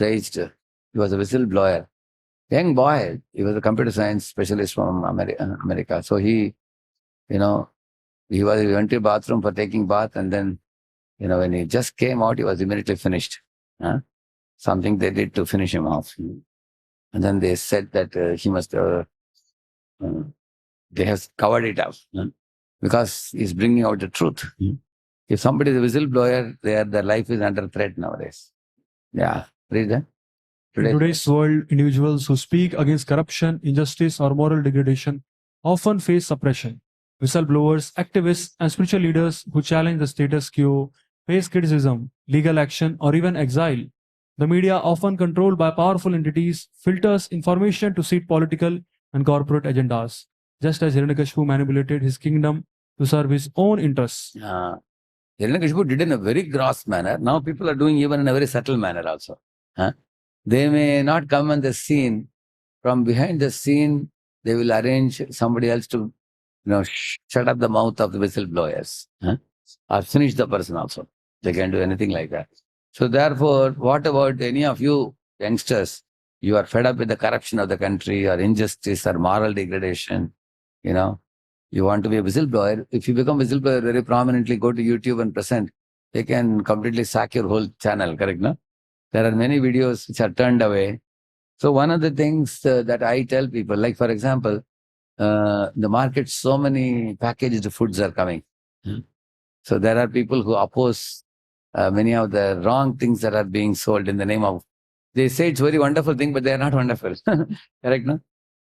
S1: raised, he was a whistleblower, young boy, he was a computer science specialist from America. So he went to the bathroom for taking bath, and then, when he just came out, he was immediately finished. Something they did to finish him off. And then they said that he must, they have covered it up because he's bringing out the truth. If somebody is a whistleblower, their life is under threat nowadays. Yeah, read that.
S3: In today's world, individuals who speak against corruption, injustice, or moral degradation often face suppression. Whistleblowers, activists, and spiritual leaders who challenge the status quo face criticism, legal action, or even exile. The media, often controlled by powerful entities, filters information to suit political and corporate agendas, just as Hiranyakashipu manipulated his kingdom to serve his own interests.
S1: Hiranyakashipu did in a very gross manner. Now people are doing even in a very subtle manner also. They may not come on the scene. From behind the scene, they will arrange somebody else to shut up the mouth of the whistleblowers. Or finish the person also. They can do anything like that. So therefore, what about any of you youngsters? You are fed up with the corruption of the country or injustice or moral degradation. You want to be a whistleblower. If you become a whistleblower very prominently, go to YouTube and present, they can completely sack your whole channel, correct? No? There are many videos which are turned away. So one of the things that I tell people, like for example, the market, so many packaged foods are coming. So there are people who oppose many of the wrong things that are being sold in the name of, they say it's a very wonderful thing, but they are not wonderful. Correct, no?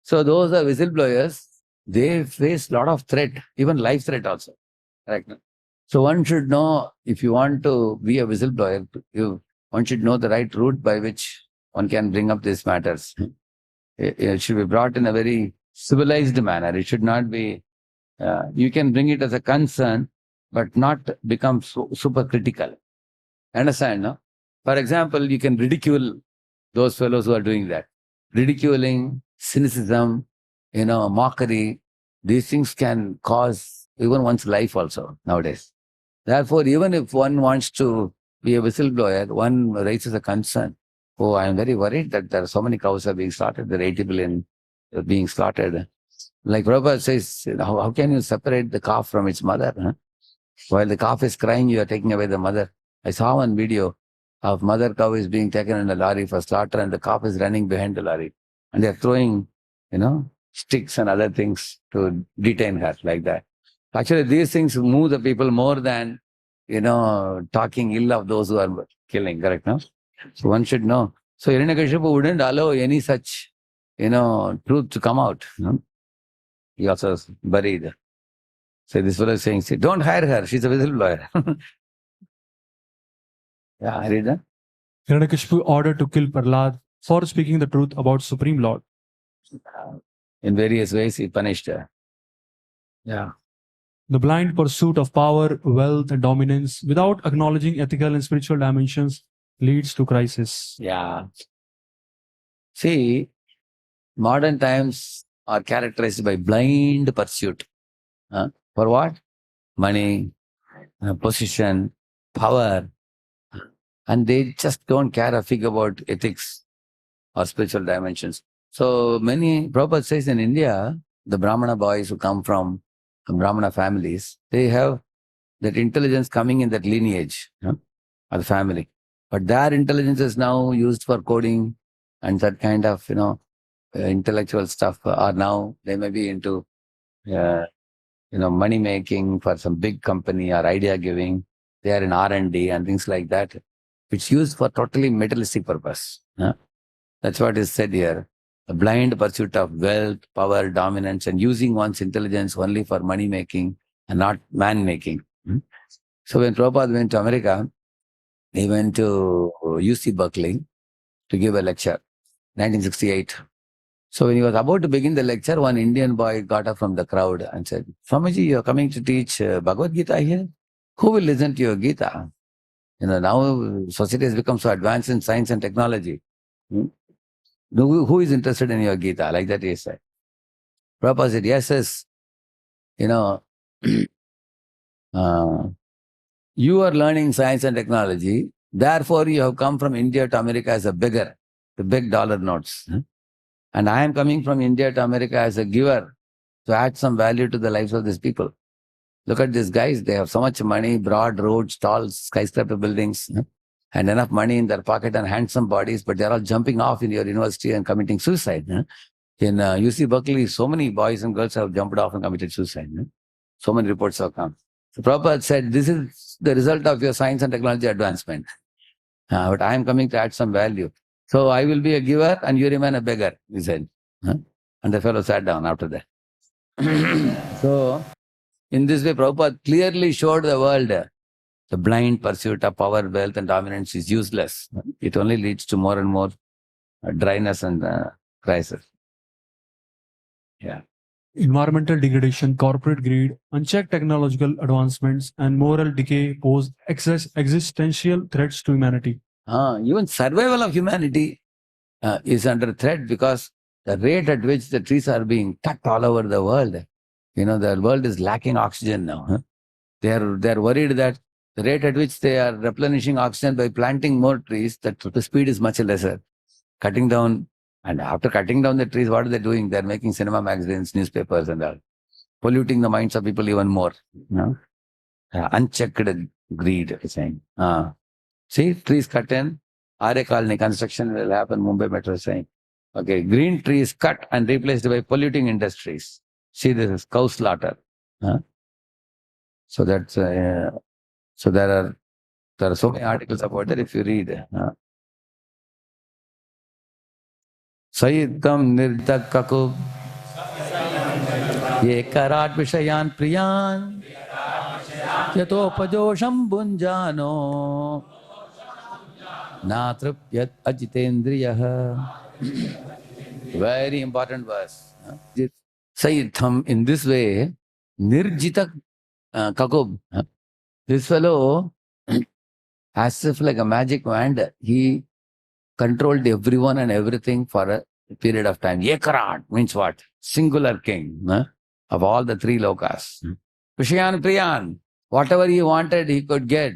S1: So those are whistleblowers. They face a lot of threat, even life threat also. Correct, no? So one should know, if you want to be a whistleblower, one should know the right route by which one can bring up these matters. It should be brought in a very civilized manner. It should not be, you can bring it as a concern, but not become super critical. Understand, no? For example, you can ridicule those fellows who are doing that. Ridiculing, cynicism, mockery, these things can cause even one's life also nowadays. Therefore, even if one wants to be a whistleblower, one raises a concern. Oh, I am very worried that there are so many cows are being slaughtered, there are 80 billion being slaughtered. Like Prabhupada says, how can you separate the calf from its mother? While the calf is crying, you are taking away the mother. I saw one video of mother cow is being taken in a lorry for slaughter and the calf is running behind the lorry. And they are throwing, sticks and other things to detain her like that. Actually, these things move the people more than, talking ill of those who are killing, correct, no? So one should know. So Hiranyakashipu wouldn't allow any such, truth to come out. He also buried. So this fellow is saying, don't hire her, she's a whistleblower. Yeah, I read that.
S3: Hiranyakashipu ordered to kill Prahlad for speaking the truth about Supreme Lord.
S1: In various ways, he punished her. Yeah.
S3: The blind pursuit of power, wealth, and dominance without acknowledging ethical and spiritual dimensions leads to crisis.
S1: Yeah. See, modern times are characterized by blind pursuit. For what? Money, position, power. And they just don't care a fig about ethics or spiritual dimensions. So Prabhupada says in India, the Brahmana boys who come from Brahmana families, they have that intelligence coming in that lineage of the family. But their intelligence is now used for coding and that kind of, intellectual stuff. Or now they may be into, money making for some big company or idea giving. They are in R&D and things like that. It's used for totally materialistic purpose. That's what is said here. A blind pursuit of wealth, power, dominance, and using one's intelligence only for money making and not man making. So when Prabhupada went to America, he went to UC Berkeley to give a lecture, 1968. So when he was about to begin the lecture, one Indian boy got up from the crowd and said, Swamiji, you are coming to teach Bhagavad Gita here? Who will listen to your Gita? Now society has become so advanced in science and technology. Hmm? Who is interested in your Gita? Like that he said. Prabhupada said, yes, you know, you are learning science and technology. Therefore, you have come from India to America as a beggar to beg dollar notes. And I am coming from India to America as a giver to add some value to the lives of these people. Look at these guys. They have so much money, broad roads, tall skyscraper buildings, and enough money in their pocket and handsome bodies, but they're all jumping off in your university and committing suicide. In UC Berkeley, so many boys and girls have jumped off and committed suicide. So many reports have come. So Prabhupada said, this is the result of your science and technology advancement. But I am coming to add some value. So I will be a giver and you remain a beggar, he said. And the fellow sat down after that. So, in this way, Prabhupada clearly showed the world the blind pursuit of power, wealth, and dominance is useless. It only leads to more and more dryness and crisis. Yeah.
S3: Environmental degradation, corporate greed, unchecked technological advancements, and moral decay pose existential threats to humanity.
S1: Even survival of humanity is under threat because the rate at which the trees are being cut all over the world, the world is lacking oxygen now. They are worried that the rate at which they are replenishing oxygen by planting more trees, that the speed is much lesser. Cutting down, and after cutting down the trees, what are they doing? They are making cinema magazines, newspapers and all, polluting the minds of people even more. Unchecked greed, is saying. See, trees cut in, Hare Colony construction will happen, Mumbai Metro is saying. Okay, green trees cut and replaced by polluting industries. See, this is cow slaughter. So that's so there are so many articles about that if you read. Sayyidam nirdak kakub ye karat vishayan priyan yato pajosham bunjano natrupyat ajitendriyah. Very important verse. Sayyidam, in this way, nirjita kakub. This fellow, as if like a magic wand, he controlled everyone and everything for a period of time. Yekarat means what? Singular king of all the three lokas. Vishayan Priyan, whatever he wanted, he could get.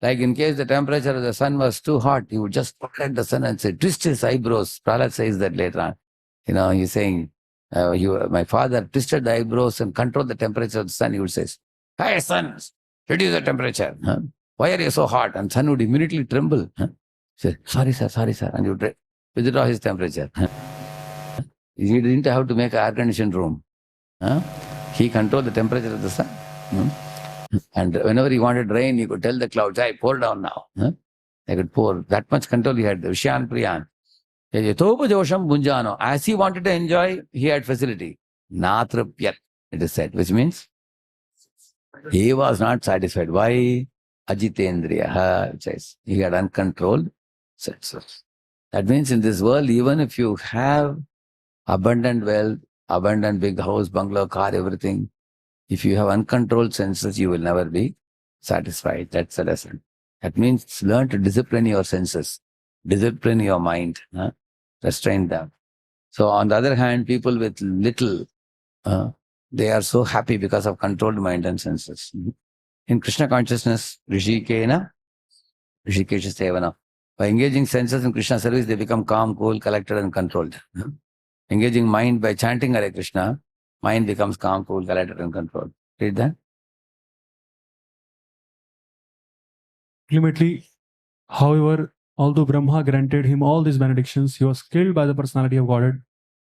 S1: Like in case the temperature of the sun was too hot, he would just look at the sun and say, twist his eyebrows. Prahlad says that later on. He's saying, my father twisted the eyebrows and controlled the temperature of the sun. He would say, hey sun, reduce the temperature. Why are you so hot? And sun would immediately tremble. Say, sorry sir. And you would withdraw his temperature. He didn't have to make an air-conditioned room. He controlled the temperature of the sun. And whenever he wanted rain, he could tell the clouds, hey, pour down now. They could pour. That much control he had. Vishayan Priyan. Yatopajosham bunjano. As he wanted to enjoy, he had facility. Natrapyat, it is said, which means he was not satisfied. Why? Ajitendriya, it says. He had uncontrolled senses. That means in this world, even if you have abundant wealth, abundant big house, bungalow, car, everything, if you have uncontrolled senses, you will never be satisfied. That's the lesson. That means learn to discipline your senses, discipline your mind, restrain them. So on the other hand, people with little, they are so happy because of controlled mind and senses. In Krishna consciousness, Rishikesha Sevana. By engaging senses in Krishna service, they become calm, cool, collected and controlled. Engaging mind by chanting Hare Krishna, mind becomes calm, cool, collected and controlled. Read that.
S3: Ultimately, however, although Brahma granted him all these benedictions, he was killed by the personality of Godhead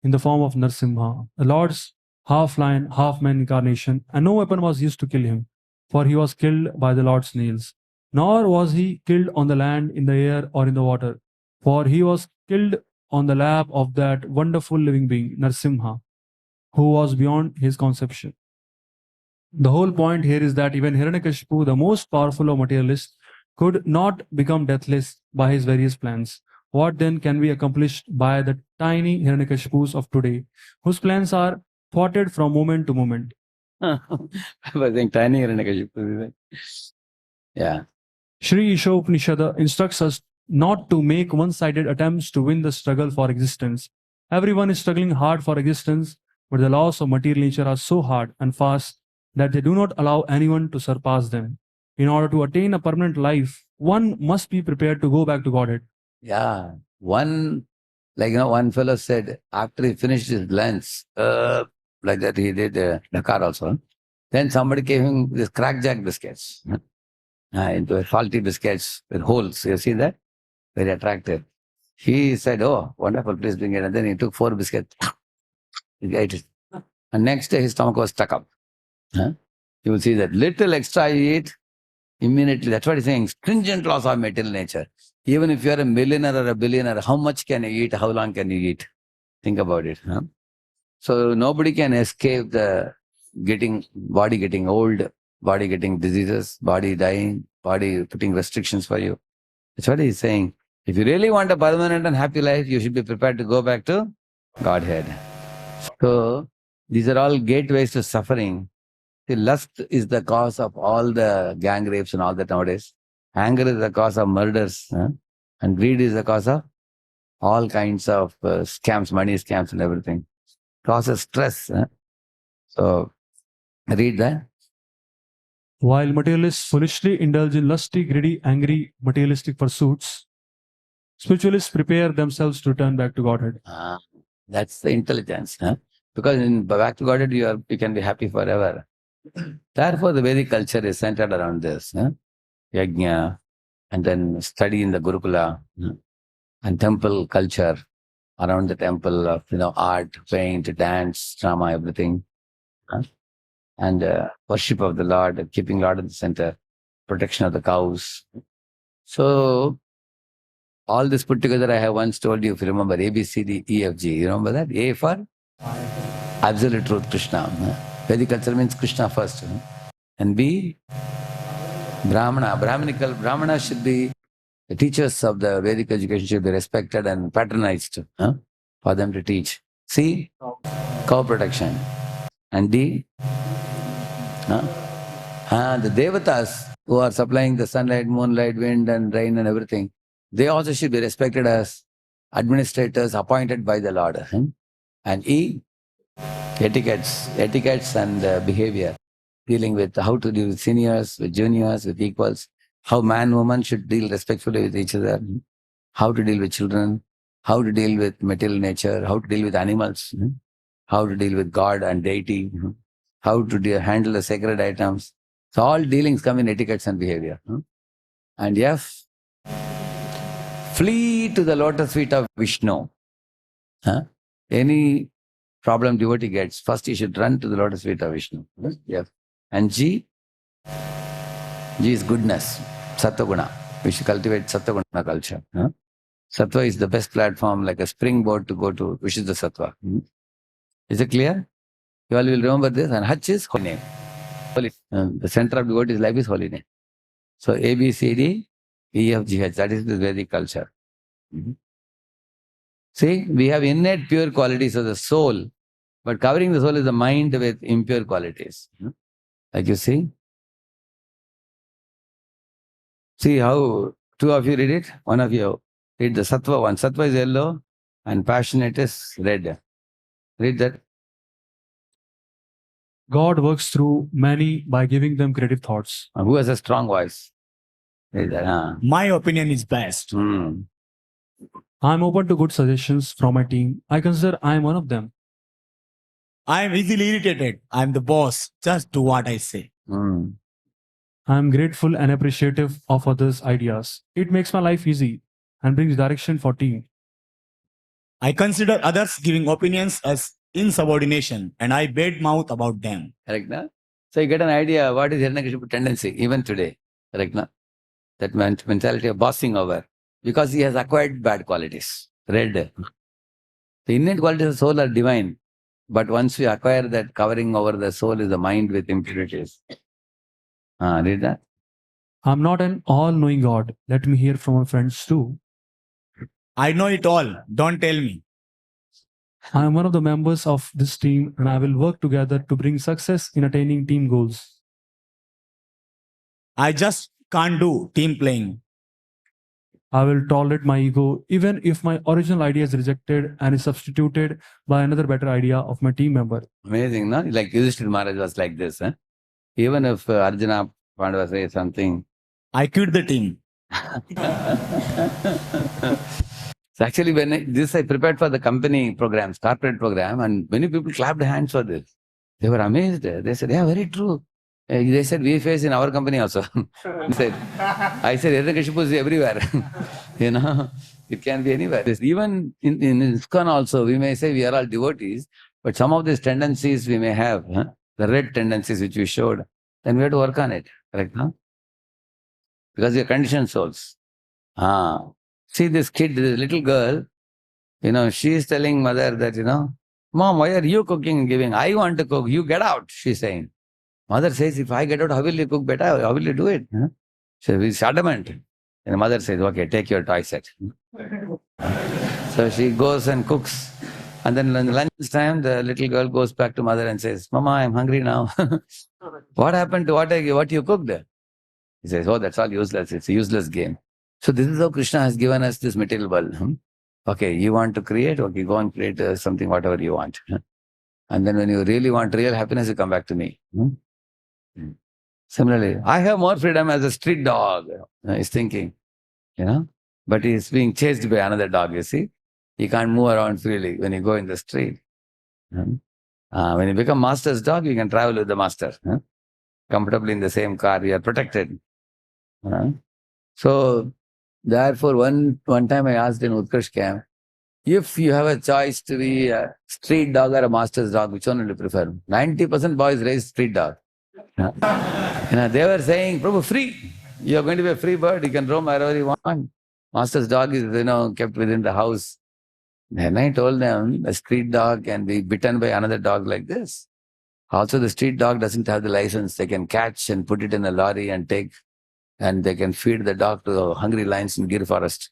S3: in the form of Narsimha, the Lord's half lion, half man incarnation, and no weapon was used to kill him, for he was killed by the Lord's nails. Nor was he killed on the land, in the air, or in the water, for he was killed on the lap of that wonderful living being, Narsimha, who was beyond his conception. The whole point here is that even Hiranyakashipu, the most powerful of materialists, could not become deathless by his various plans. What then can be accomplished by the tiny Hiranyakashipus of today, whose plans are thwarted from moment to moment?
S1: I was saying tiny Hiranyakashipu. Yeah.
S3: Sri Isha Upanishad instructs us not to make one-sided attempts to win the struggle for existence. Everyone is struggling hard for existence, but the laws of material nature are so hard and fast that they do not allow anyone to surpass them. In order to attain a permanent life, one must be prepared to go back to Godhead.
S1: Yeah. One fellow said after he finished his lunch, like that he did Dakar also. Then somebody gave him this crackjack biscuits, into salty biscuits with holes. You see that? Very attractive. He said, "Oh, wonderful, please bring it." And then he took 4 biscuits. He ate it. And next day his stomach was stuck up. Huh? You will see that little extra you eat, immediately. That's what he's saying. Stringent laws of material nature. Even if you are a millionaire or a billionaire, how much can you eat? How long can you eat? Think about it. Huh? So nobody can escape the body getting old, body getting diseases, body dying, body putting restrictions for you. That's what he's saying. If you really want a permanent and happy life, you should be prepared to go back to Godhead. So these are all gateways to suffering. The lust is the cause of all the gang rapes and all that nowadays. Anger is the cause of murders. And greed is the cause of all kinds of scams, money scams and everything. Causes stress. So read that.
S3: While materialists foolishly indulge in lusty, greedy, angry, materialistic pursuits, spiritualists prepare themselves to return back to Godhead.
S1: That's the intelligence. Because in back to Godhead, you can be happy forever. Therefore, the Vedic culture is centered around this. Yajna, and then study in the Gurukula, and temple culture, around the temple of art, paint, dance, drama, everything. And worship of the Lord, keeping Lord at the center, protection of the cows. So, all this put together, I have once told you, if you remember, A, B, C, D, E, F, G. You remember that? A for absolute truth, Krishna. Vedic culture means Krishna first. And B, Brahmana. Brahmana should be, the teachers of the Vedic education should be respected and patronized for them to teach. C, cow protection. And D, the devatas who are supplying the sunlight, moonlight, wind and rain and everything, they also should be respected as administrators appointed by the Lord. And E, etiquettes and behavior, dealing with how to deal with seniors, with juniors, with equals, how man, woman should deal respectfully with each other, how to deal with children, how to deal with material nature, how to deal with animals, how to deal with God and deity, how to handle the sacred items. So all dealings come in etiquettes and behavior. And F, flee to the lotus feet of Vishnu. Any problem devotee gets, first he should run to the lotus feet of Vishnu. Yes. And G is goodness, Sattva-guna. We should cultivate Sattva-guna culture. Sattva is the best platform, like a springboard to go to, which is the Sattva. Is it clear? You all will remember this. And Hach is holy name. Holy. The center of devotee's life is holy name. So A, B, C, D, E, F, G, H. That is the Vedic culture. See, we have innate pure qualities of the soul, but covering the soul is the mind with impure qualities. Like you see. See how two of you read it? One of you read the Sattva one. Sattva is yellow and passionate is red. Read that.
S3: God works through many by giving them creative thoughts.
S1: Who has a strong voice? Read that.
S2: My opinion is best.
S3: I am open to good suggestions from my team. I consider I am one of them.
S2: I am easily irritated. I am the boss. Just do what I say.
S3: I am grateful and appreciative of others' ideas. It makes my life easy and brings direction for team.
S2: I consider others giving opinions as insubordination and I bad mouth about them.
S1: Correct, na? So you get an idea what is Hiranyakashipu tendency even today. Correct, na? That mentality of bossing over. Because he has acquired bad qualities. Red. The innate qualities of the soul are divine. But once we acquire that, covering over the soul is the mind with impurities. Read that.
S3: I'm not an all-knowing God. Let me hear from my friends too.
S2: I know it all. Don't tell me.
S3: I am one of the members of this team and I will work together to bring success in attaining team goals.
S2: I just can't do team playing.
S3: I will tolerate my ego even if my original idea is rejected and is substituted by another better idea of my team member.
S1: Amazing, no? Like Yudhishthira Maharaj was like this. Huh? Even if Arjuna Pandava says something,
S2: I quit the team.
S1: so actually, when I prepared for the company programs, corporate program, and many people clapped hands for this. They were amazed. They said, yeah, very true. They said, we face in our company also. I said, Hare Krishna is everywhere. You know, it can be anywhere. Even in ISKCON also, we may say we are all devotees, but some of these tendencies we may have, the red tendencies which we showed, then we have to work on it. Correct, no? Because we are conditioned souls. See this kid, this little girl, she is telling mother that, Mom, why are you cooking and giving? I want to cook. You get out, she's saying. Mother says, if I get out, how will you cook better? How will you do it? So he's adamant. And the mother says, okay, take your toy set. So she goes and cooks. And then in lunch time, the little girl goes back to mother and says, Mama, I'm hungry now. What happened to what you cooked? He says, oh, that's all useless. It's a useless game. So this is how Krishna has given us this material world. Okay, you want to create? Okay, go and create something, whatever you want. And then when you really want real happiness, you come back to me. Similarly, I have more freedom as a street dog, he's thinking, but he's being chased by another dog, you see. He can't move around freely when you go in the street. When you become master's dog, you can travel with the master. Comfortably in the same car, you are protected. So, therefore, one time I asked in Utkarsh camp, if you have a choice to be a street dog or a master's dog, which one will you prefer? 90% boys raise street dog. They were saying, Prabhu, free. You are going to be a free bird. You can roam wherever you want. Master's dog is, kept within the house. Then I told them, a street dog can be bitten by another dog like this. Also, the street dog doesn't have the license. They can catch and put it in a lorry and take, and they can feed the dog to the hungry lions in Gir forest.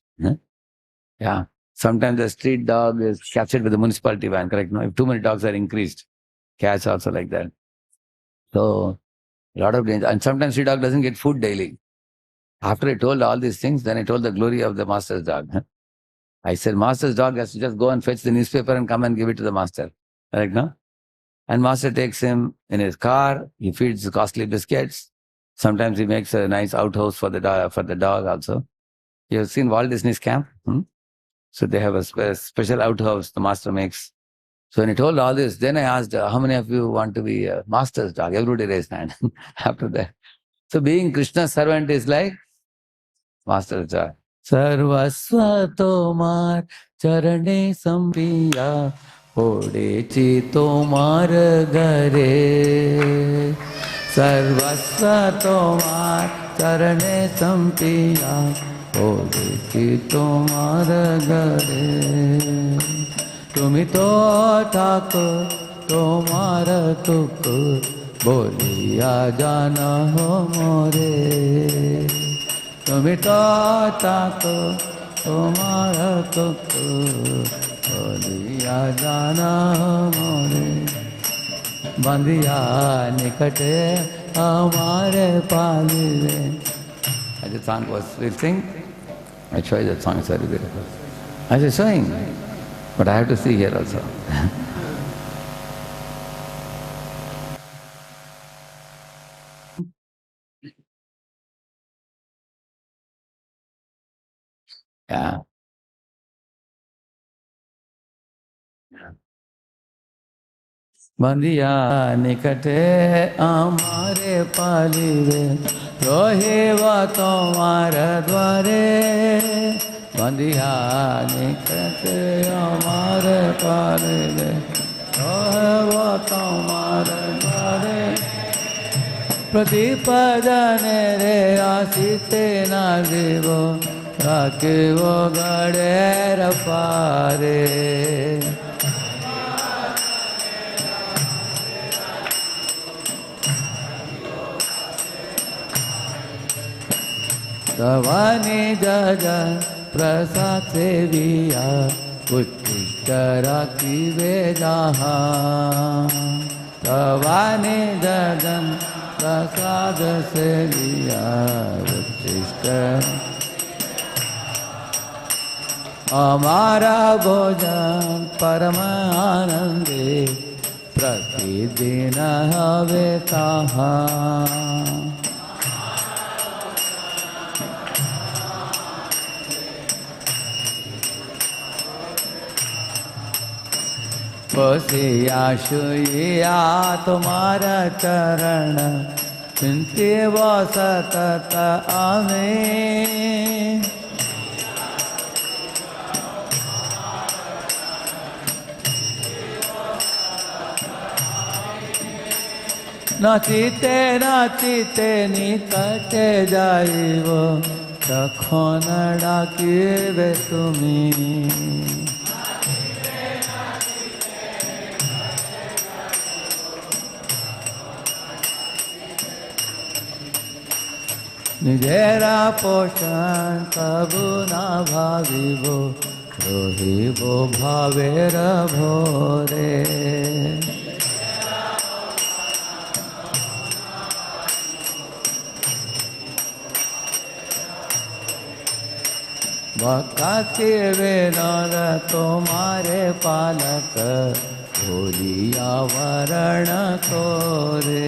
S1: Yeah. Sometimes the street dog is captured with the municipality van, correct? No, if too many dogs are increased, cats also like that. So, a lot of danger. And sometimes street dog doesn't get food daily. After I told all these things, then I told the glory of the master's dog. I said, master's dog has to just go and fetch the newspaper and come and give it to the master. Correct, no? And master takes him in his car. He feeds costly biscuits. Sometimes he makes a nice outhouse for the dog also. You have seen Walt Disney's camp? So they have a special outhouse the master makes. So when he told all this, then I asked, how many of you want to be a master's dog? Everybody raised hand after that. So being Krishna's servant is like master's dog. Sarvasva tomar charane sampiya odechi tomar gare. Sarvasva tomar charane sampiya odechi tomar gare. Tumi to thakur tomar tukur boliya jana ho more. Tumi to thakur tomar tukur boliya jana ho more. Bandiya nikate hamare palire. As the song was, we'll sing. I show you that song, it's very beautiful. I was showing, but I have to see here also. Yeah. Bandiya nikate amare palire roheva tomara dware. Bandiya nikate amare palire roheva tomara dware. Pratipadane re asite na devo rakevo gadera pare. Tavani jaja prasad seviya uttishta rakive jaha. Tavani jaja prasad seviya uttishta. हमारा भोजन परम आनंदे प्रतिदिन हवे ताहा बसिया शुइया तुम्हारा चरण चिंते सतत आमे नाचिते निकटे जाइब तखन डाकिबे तुमी निजेरा पोषण कबु न भाविब रहिब भावेर भोरे भक्ति विनोद तुम्हारे पालक भोलिया वरण तोरे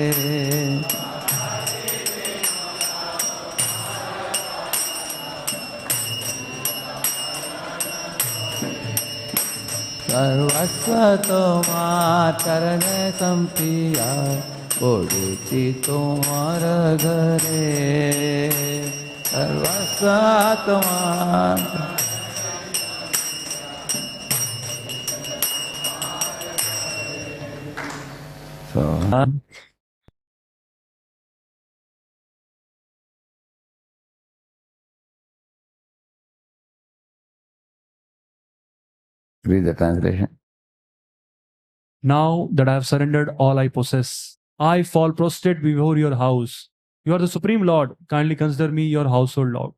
S1: सर्वस्व तुम्हार चरण संपिया ओढ़ती तुम्हार घरे सर्वस्व तुम्हार Read the translation.
S3: Now that I have surrendered all I possess, I fall prostrate before your house. You are the Supreme Lord. Kindly consider me your household lord.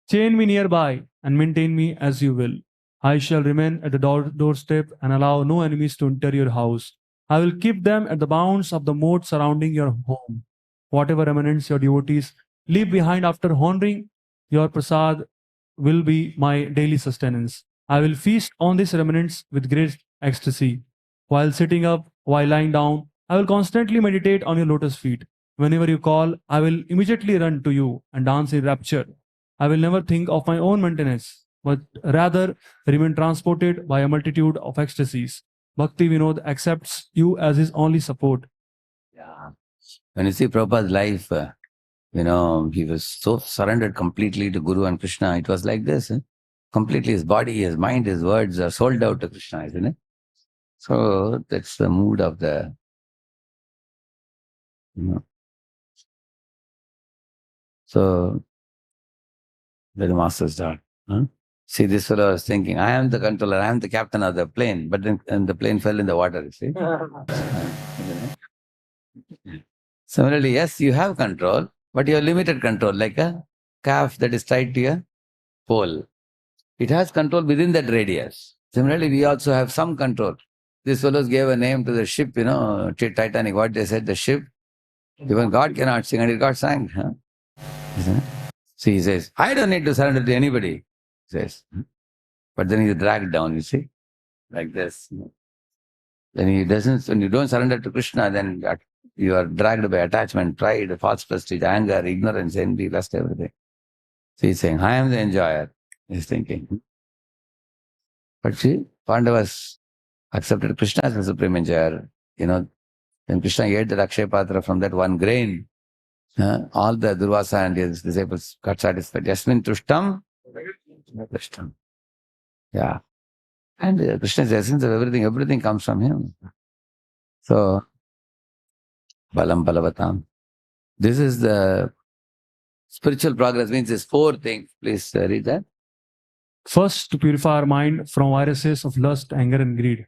S3: Chain me nearby and maintain me as you will. I shall remain at the doorstep and allow no enemies to enter your house. I will keep them at the bounds of the moat surrounding your home. Whatever remnants your devotees leave behind after honoring your prasad will be my daily sustenance. I will feast on these remnants with great ecstasy. While sitting up, while lying down, I will constantly meditate on your lotus feet. Whenever you call, I will immediately run to you and dance in rapture. I will never think of my own maintenance, but rather remain transported by a multitude of ecstasies. Bhakti Vinod accepts you as his only support.
S1: Yeah. When you see Prabhupada's life, he was so surrendered completely to Guru and Krishna. It was like this. Completely his body, his mind, his words are sold out to Krishna, isn't it? So that's the mood of the, So the master's done. See, this fellow was thinking, I am the controller, I am the captain of the plane, but then and the plane fell in the water, you see. Similarly, yes, you have control, but you have limited control, like a calf that is tied to a pole. It has control within that radius. Similarly, we also have some control. These fellows gave a name to the ship, Titanic. What they said, the ship, even God cannot sing, and it got sang. See, he says, I don't need to surrender to anybody, he says. But then he's dragged down, you see, like this. When you don't surrender to Krishna, then you are dragged by attachment, pride, false prestige, anger, ignorance, envy, lust, everything. So he's saying, I am the enjoyer, he's thinking. But see, Pandavas accepted Krishna as the supreme enjoyer. When Krishna ate the Akshay Patra from that one grain, all the Durvasa and his disciples got satisfied. Yasmin Tushtam, Tushtam. Yeah. And Krishna is the essence of everything comes from him. So, Balam Balavatam. This is the spiritual progress, means these 4 things. Please read that.
S3: First, to purify our mind from viruses of lust, anger, and greed.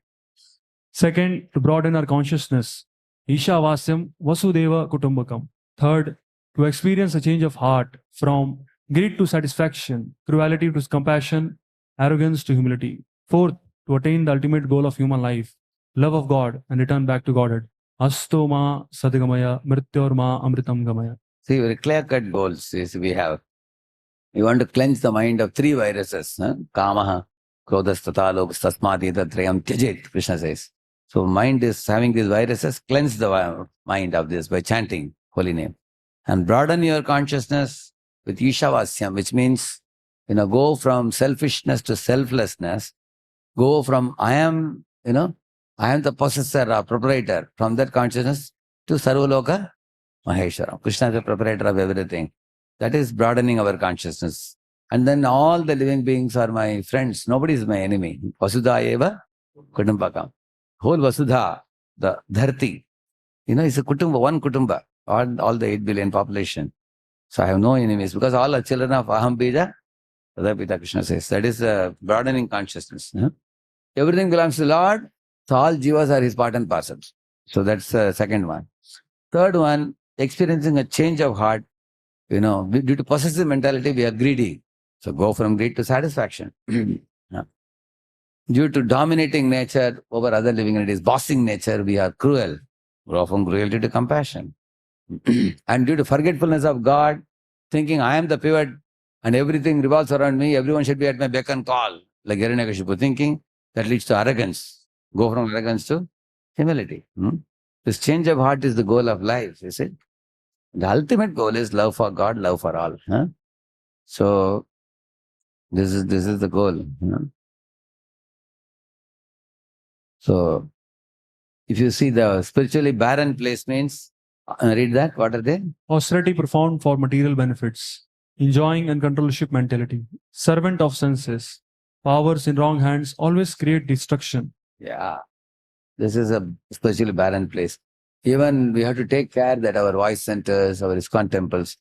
S3: Second, to broaden our consciousness. Isha Vasyam Vasudeva Kutumbakam. Third, to experience a change of heart from greed to satisfaction, cruelty to compassion, arrogance to humility. Fourth, to attain the ultimate goal of human life, love of God, and return back to Godhead. Asto ma sadigamaya, mrityor ma amritam gamaya.
S1: See, very clear-cut goals we have. We want to cleanse the mind of 3 viruses. Kamaha, Krodhastata lokstasmati tatrayam tyajet, Krishna says. So mind is having these viruses, cleanse the mind of this by chanting holy name. And broaden your consciousness with Ishavasyam, which means, go from selfishness to selflessness. Go from I am the possessor or proprietor, from that consciousness to Sarvaloka Maheshwaram. Krishna is the proprietor of everything. That is broadening our consciousness. And then all the living beings are my friends. Nobody is my enemy. Vasudha eva kutumbakam. Whole Vasudha, the dharti, is a kutumba, one kutumba, all the 8 billion population. So I have no enemies because all are children of Aham Bija. Radhapita Krishna says. That is broadening consciousness. Everything belongs to the Lord. So all jivas are his part and parcels. So that's the second one. Third one, experiencing a change of heart. Due to possessive mentality, we are greedy. So go from greed to satisfaction. Due to dominating nature over other living entities, bossing nature, we are cruel. Grow from cruelty to compassion. And due to forgetfulness of God, thinking I am the pivot and everything revolves around me, everyone should be at my beck and call, like Hiranyakashipu thinking, that leads to arrogance. Go from arrogance to humility. This change of heart is the goal of life, you see. The ultimate goal is love for God, love for all. So this is the goal. So if you see the spiritually barren place means, read that, what are they?
S3: Austerity performed for material benefits, enjoying and controllership mentality, servant of senses, powers in wrong hands always create destruction.
S1: Yeah, this is a spiritually barren place. Even we have to take care that our voice centers, our ISKCON temples,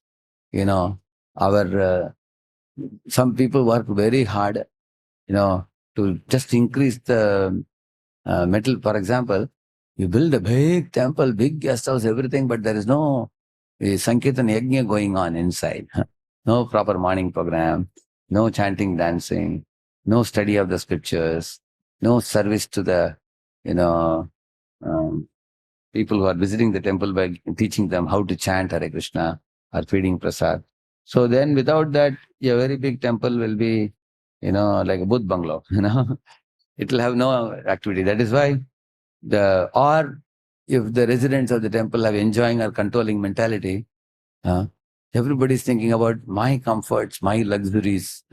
S1: our some people work very hard, to just increase the metal. For example, you build a big temple, big guest house, everything, but there is no Sankirtan Yajna going on inside. No proper morning program, no chanting, dancing, no study of the scriptures, no service to the, people who are visiting the temple by teaching them how to chant Hare Krishna or feeding prasad. So then without that, a very big temple will be, like a Buddha bungalow, It will have no activity. That is why or if the residents of the temple have enjoying or controlling mentality, everybody is thinking about my comforts, my luxuries,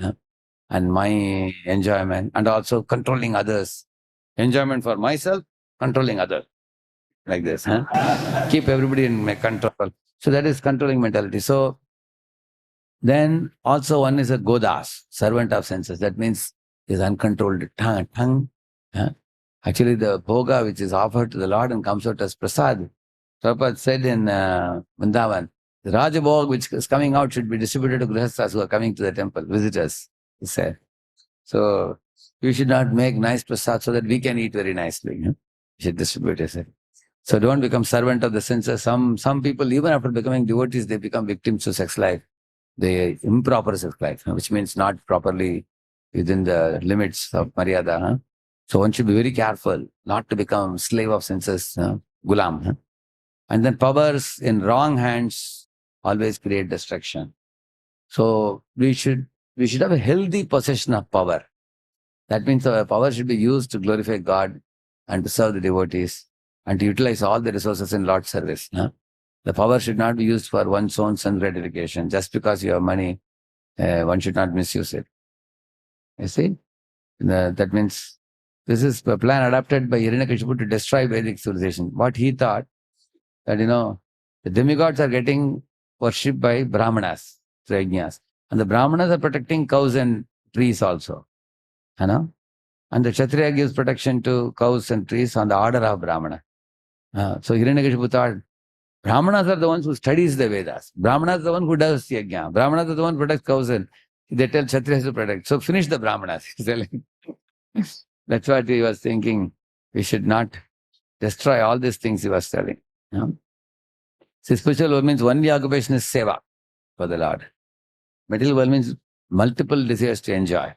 S1: and my enjoyment, and also controlling others. Enjoyment for myself, controlling others. Like this. Keep everybody in my control. So that is controlling mentality. So then also one is a Godas, servant of senses. That means is uncontrolled tongue. Actually, the bhoga which is offered to the Lord and comes out as prasad. Prabhupada said in Vrindavan, the Rajabhog which is coming out should be distributed to Grihasthas who are coming to the temple, visitors, he said. So you should not make nice prasad so that we can eat very nicely. You should distribute, he said. So don't become servant of the senses. Some people, even after becoming devotees, they become victims to sex life. They improper sex life, which means not properly within the limits of Maryada. So one should be very careful not to become slave of senses, gulam. And then powers in wrong hands always create destruction. So we should have a healthy possession of power. That means our power should be used to glorify God and to serve the devotees and to utilize all the resources in Lord's service. The power should not be used for one's own sense gratification. Just because you have money, one should not misuse it. You see? That means this is a plan adopted by Hiranyakashipu to destroy Vedic civilization. What he thought, that the demigods are getting worshipped by Brahmanas, Yajnas. And the Brahmanas are protecting cows and trees also. And the Kshatriya gives protection to cows and trees on the order of Brahmana. So Hiranyakashipu thought, Brahmanas are the ones who studies the Vedas. Brahmanas are the one who does Yajna. Brahmanas are the one who protects cows and they tell Kshatriyas to protect. So finish the Brahmanas, he's telling. That's what he was thinking. We should not destroy all these things he was telling. So spiritual world means only occupation is seva for the Lord. Material world means multiple desires to enjoy.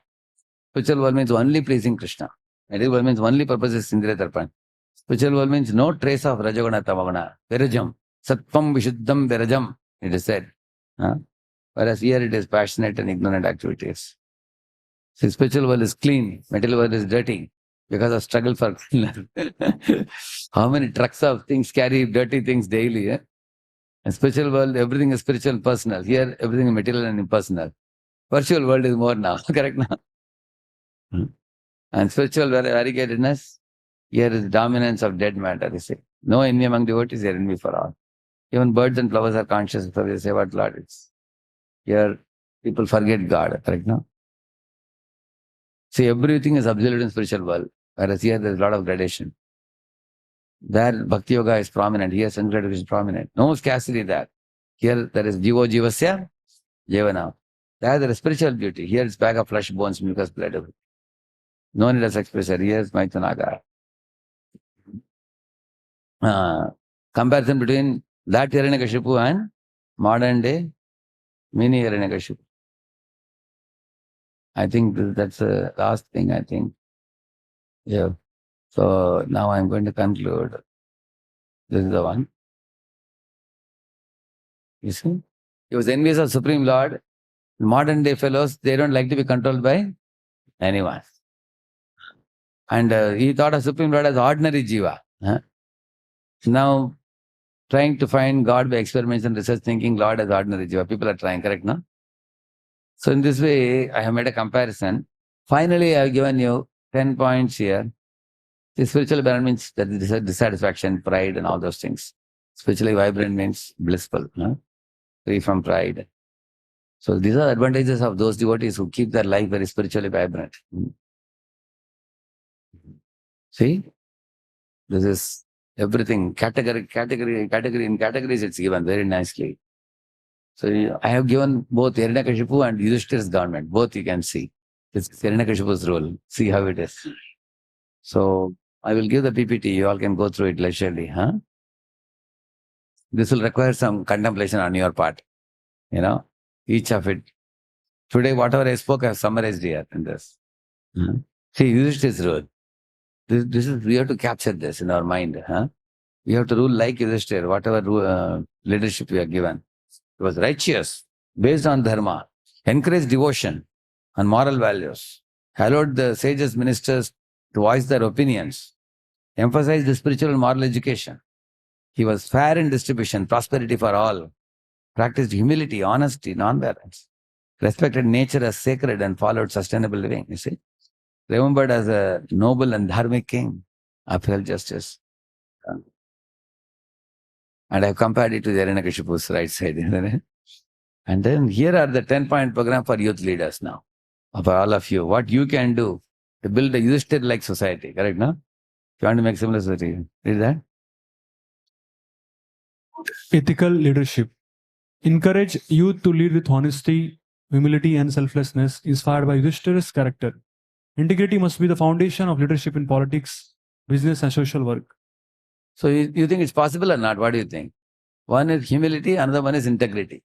S1: Spiritual world means only pleasing Krishna. Material world means only purpose is Indriya Tarpan. Spiritual world means no trace of Rajaguna Tamaguna. Virajam. Sattvam Vishuddham Virajam, it is said. Whereas here it is passionate and ignorant activities. See, spiritual world is clean, material world is dirty because of struggle for cleanliness. How many trucks of things carry dirty things daily? Eh? In spiritual world, everything is spiritual and personal. Here, everything is material and impersonal. Virtual world is more now, correct now? And spiritual variegatedness, here is dominance of dead matter, they say. No envy among devotees, they are envy for all. Even birds and flowers are conscious, so they say, what Lord is. Here, people forget God, correct now? See, everything is absolute in spiritual world, whereas here there is a lot of gradation. There, Bhakti Yoga is prominent. Here, Sankara is prominent. No scarcity there. Here, there is Jivo Jivasya, Jevana. There is spiritual beauty. Here, it's bag of flesh, bones, mucus, blood. No need of expressor. Here is Maitanaga. Comparison between that Hiranyakashipu and modern day mini Hiranyakashipu. I think that's the last thing, I think. Yeah. So now I'm going to conclude. This is the one. You see? He was envious of Supreme Lord. Modern day fellows, they don't like to be controlled by anyone. And he thought of Supreme Lord as ordinary jiva. Now, trying to find God by experiments and research, thinking Lord as ordinary jiva. People are trying, correct, no? So in this way, I have made a comparison. Finally, I have given you 10 points here. The spiritual vibrant means that dissatisfaction, pride, and all those things. Spiritually vibrant means blissful, no? Free from pride. So these are advantages of those devotees who keep their life very spiritually vibrant. See? This is everything, category in categories it's given very nicely. So I have given both Hiranyakashipu and Yudhishthira's government. Both you can see. This is Hiranyakashipu's role. See how it is. So I will give the PPT. You all can go through it leisurely. Huh? This will require some contemplation on your part. You know, each of it. Today, whatever I spoke, I have summarized here in this. See, Yudhishthira's role. This is, we have to capture this in our mind. Huh? We have to rule like Yudhishthira, whatever leadership we are given. It was righteous, based on dharma, encouraged devotion and moral values, allowed the sages, ministers to voice their opinions, emphasized the spiritual and moral education. He was fair in distribution, prosperity for all, practiced humility, honesty, non-violence, respected nature as sacred and followed sustainable living, you see. Remembered as a noble and dharmic king, upheld justice. And I've compared it to the Hiranyakashipu's right side. And then here are the 10-point program for youth leaders now, for all of you. What you can do to build a Yudhishthira-like society, correct, no? If you want to make similar society, read that.
S3: Ethical leadership. Encourage youth to lead with honesty, humility, and selflessness, inspired by Yudhishthira's character. Integrity must be the foundation of leadership in politics, business, and social work.
S1: So you think it's possible or not? What do you think? One is humility, another one is integrity.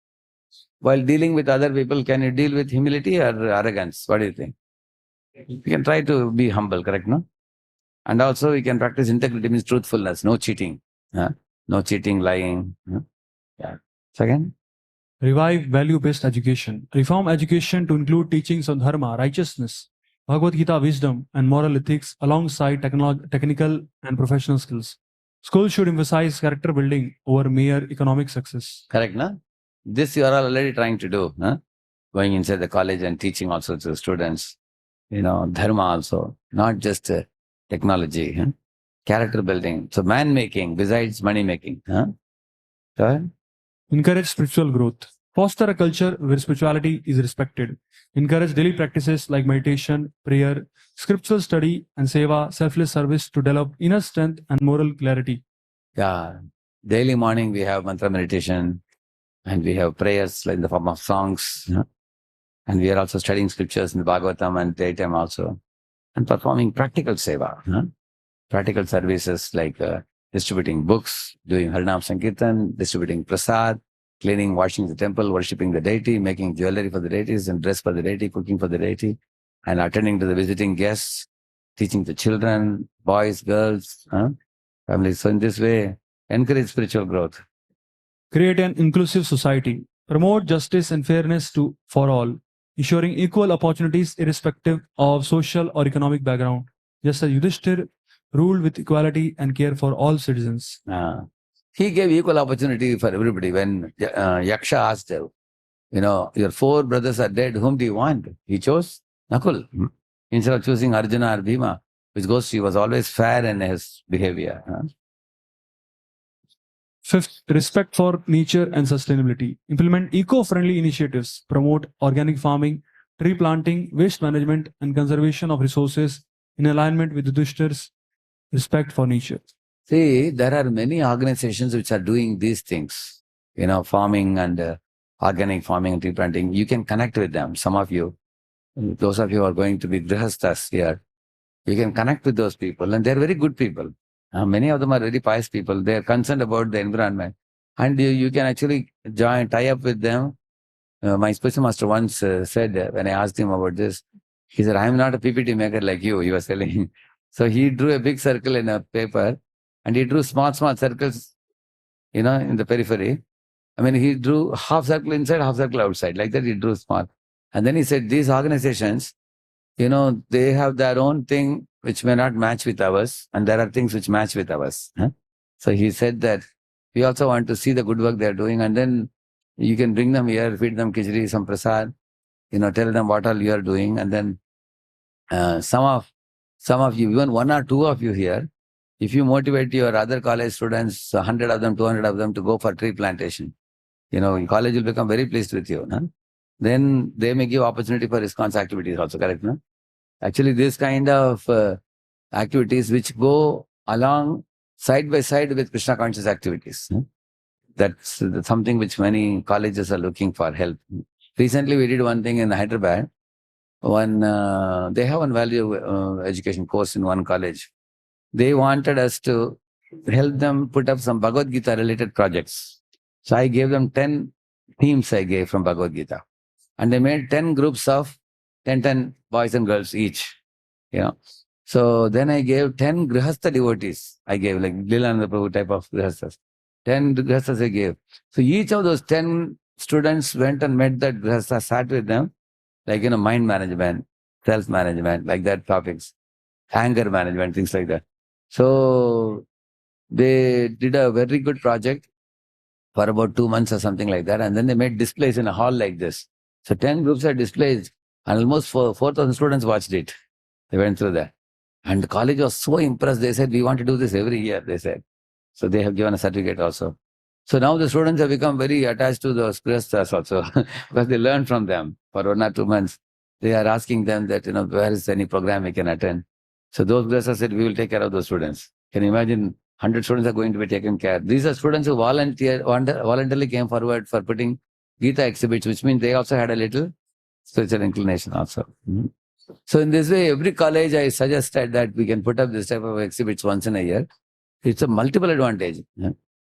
S1: While dealing with other people, can you deal with humility or arrogance? What do you think? You can try to be humble, correct, no? And also we can practice integrity, means truthfulness, no cheating. No cheating, lying. Yeah. Second?
S3: Revive value-based education. Reform education to include teachings on dharma, righteousness, Bhagavad Gita wisdom, and moral ethics alongside technical and professional skills. Schools should emphasize character building over mere economic success.
S1: Correct, no? This you are already trying to do. Going inside the college and teaching also to students. Dharma also. Not just technology. Character building. So man-making besides money-making. Third?
S3: Encourage spiritual growth. Foster a culture where spirituality is respected. Encourage daily practices like meditation, prayer, scriptural study, and seva, selfless service to develop inner strength and moral clarity.
S1: Yeah. Daily morning we have mantra meditation and we have prayers in the form of songs. And we are also studying scriptures in the Bhagavatam and daytime also. And performing practical seva. Practical services like distributing books, doing Harinam Sankirtan, distributing prasad, cleaning, washing the temple, worshipping the deity, making jewelry for the deities and dress for the deity, cooking for the deity, and attending to the visiting guests, teaching the children, boys, girls, families. So in this way, encourage spiritual growth.
S3: Create an inclusive society. Promote justice and fairness for all. ensuring equal opportunities irrespective of social or economic background, just as Yudhishthira ruled with equality and care for all citizens.
S1: He gave equal opportunity for everybody. When Yaksha asked him, your 4 brothers are dead, whom do you want? He chose Nakul. Instead of choosing Arjuna or Bhima, which goes, he was always fair in his behavior.
S3: Fifth, respect for nature and sustainability. Implement eco-friendly initiatives, promote organic farming, tree planting, waste management, and conservation of resources in alignment with Yudhishthira's respect for nature.
S1: See, there are many organizations which are doing these things, farming and organic farming and tree planting. You can connect with them. Some of you, those of you who are going to be grihasthas here, you can connect with those people, and they're very good people. Many of them are very pious people. They're concerned about the environment, and you can actually tie up with them. My spiritual master once said, when I asked him about this, he said, "I am not a PPT maker like you," he was telling. So he drew a big circle in a paper, and he drew small circles, in the periphery. I mean, he drew half circle inside, half circle outside. Like that, he drew small. And then he said, these organizations, they have their own thing which may not match with ours, and there are things which match with ours. So he said that we also want to see the good work they are doing, and then you can bring them here, feed them khichdi, some prasad, tell them what all you are doing, and then some of you, even 1 or 2 of you here, if you motivate your other college students, 100 of them, 200 of them to go for tree plantation, college will become very pleased with you. Then they may give opportunity for ISKCON's activities also, correct? No? Actually, this kind of activities which go along side by side with Krishna conscious activities. That's something which many colleges are looking for help. Recently, we did one thing in Hyderabad. They have one value education course in one college. They wanted us to help them put up some Bhagavad Gita related projects. So I gave them 10 themes I gave from Bhagavad Gita. And they made 10 groups of 10 boys and girls each. So then I gave 10 Grihastha devotees. I gave like Lilananda Prabhu type of Grihasthas. 10 Grihasthas I gave. So each of those 10 students went and met that Grihastha, sat with them, like, mind management, self-management, like that topics, anger management, things like that. So they did a very good project for about 2 months or something like that. And then they made displays in a hall like this. So 10 groups are displayed, and almost 4,000 students watched it. They went through that. And the college was so impressed. They said, we want to do this every year, they said. So they have given a certificate also. So now the students have become very attached to the grihasthas also because they learn from them for 1 or 2 months. They are asking them that, where is any program we can attend. So those grihasthas said, we will take care of those students. Can you imagine 100 students are going to be taken care? These are students who voluntarily came forward for putting Gita exhibits, which means they also had a little spiritual inclination also. So in this way, every college I suggested that we can put up this type of exhibits once in a year. It's a multiple advantage.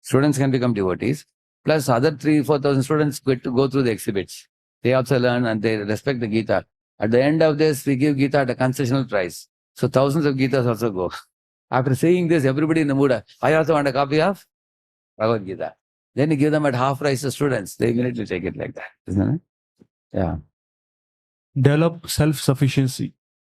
S1: Students can become devotees, plus other 3,000-4,000 students get to go through the exhibits. They also learn and they respect the Gita. At the end of this, we give Gita at a concessional price. So thousands of Gitas also go. After saying this, everybody in the mood, I also want a copy of Bhagavad Gita. Then you give them at half price to students. They immediately take it like that, isn't it? Yeah.
S3: Develop self-sufficiency.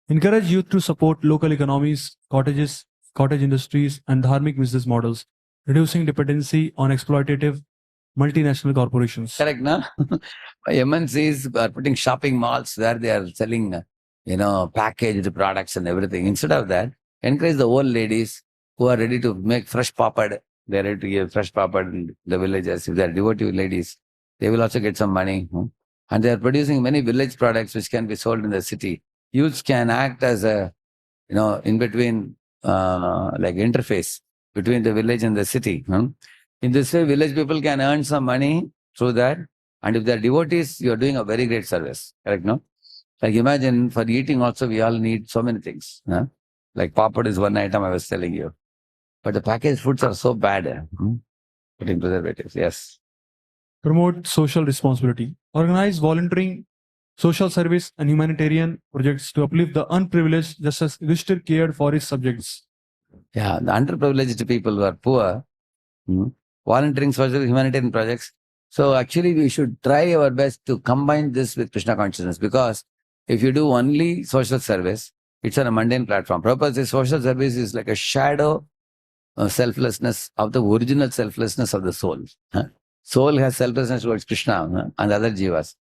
S3: Encourage youth to support local economies, cottage industries, and dharmic business models, reducing dependency on exploitative multinational corporations.
S1: Correct, no? MNCs are putting shopping malls where they are selling, packaged products and everything. Instead of that, encourage the old ladies who are ready to make fresh papad. They are ready to give fresh papad in the villages. If they are devotee ladies, they will also get some money. And they are producing many village products which can be sold in the city. Youths can act as a, in between, like interface between the village and the city. In this way, village people can earn some money through that. And if they are devotees, you are doing a very great service. Correct, no? Like imagine for eating also, we all need so many things. Like papad is one item I was telling you. But the packaged foods are so bad. Putting preservatives, yes.
S3: Promote social responsibility. Organize volunteering, social service, and humanitarian projects to uplift the unprivileged, just as Yudhishthira cared for his subjects.
S1: Yeah, the underprivileged people who are poor, volunteering social humanitarian projects, So actually we should try our best to combine this with Krishna consciousness, because if you do only social service, it's on a mundane platform. Prabhupada says social service is like a shadow selflessness of the original selflessness of the soul. Soul has selflessness towards Krishna and other jivas.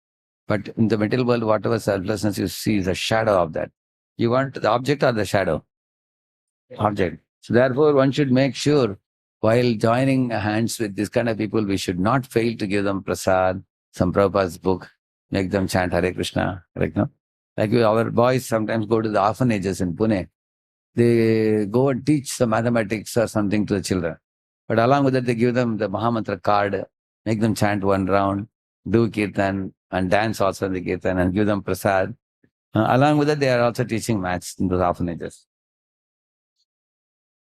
S1: But in the material world, whatever selflessness you see is a shadow of that. You want the object or the shadow? Object. So therefore, one should make sure while joining hands with this kind of people, we should not fail to give them prasad, some Prabhupada's book, make them chant Hare Krishna. Correct, no? Like our boys sometimes go to the orphanages in Pune. They go and teach some mathematics or something to the children. But along with that, they give them the Mahamantra card, make them chant one round, do kirtan, and dance also in the kirtan, and give them prasad. Along with that, they are also teaching maths in those orphanages.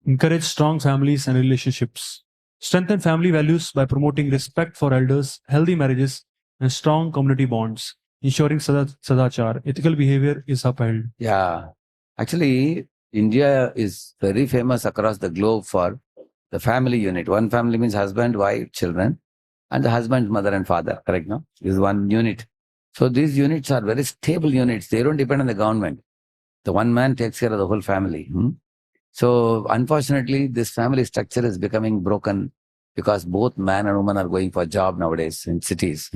S3: Encourage strong families and relationships. Strengthen family values by promoting respect for elders, healthy marriages, and strong community bonds. Ensuring sadachar, ethical behavior is upheld.
S1: Yeah. Actually, India is very famous across the globe for the family unit. One family means husband, wife, children, and the husband, mother and father. Correct, no? This is one unit. So these units are very stable units. They don't depend on the government. The one man takes care of the whole family. So unfortunately, this family structure is becoming broken because both man and woman are going for a job nowadays in cities.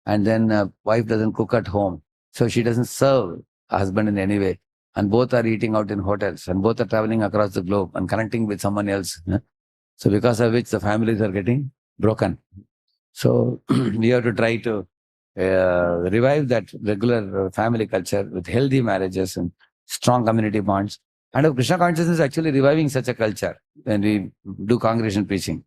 S1: And then wife doesn't cook at home. So she doesn't serve husband in any way. And both are eating out in hotels, and both are traveling across the globe and connecting with someone else. So because of which the families are getting broken. So we have to try to revive that regular family culture with healthy marriages and strong community bonds. And Krishna consciousness is actually reviving such a culture when we do congregation preaching.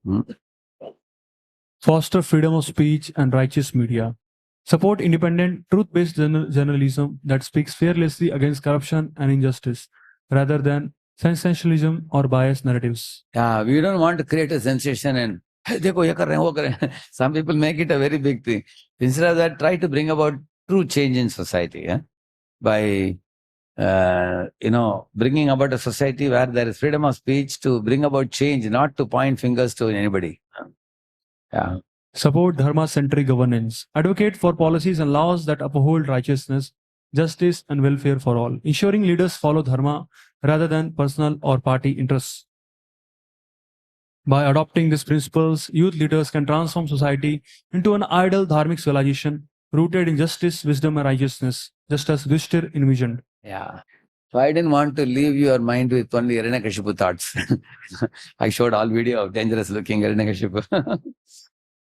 S3: Foster freedom of speech and righteous media. Support independent, truth-based journalism that speaks fearlessly against corruption and injustice, rather than sensationalism or biased narratives.
S1: Yeah, we don't want to create a sensation and "Hey, dekho, ye kar rahe hain, wo kar rahe hain." Some people make it a very big thing. Instead of that, try to bring about true change in society by bringing about a society where there is freedom of speech to bring about change, not to point fingers to anybody. Yeah.
S3: Support dharma-centric governance. Advocate for policies and laws that uphold righteousness, justice, and welfare for all, ensuring leaders follow dharma rather than personal or party interests. By adopting these principles, youth leaders can transform society into an ideal dharmic civilization rooted in justice, wisdom, and righteousness, just as Yudhishthira envisioned.
S1: Yeah. So I didn't want to leave your mind with only Hiranyakashipu thoughts. I showed all video of dangerous looking Hiranyakashipu.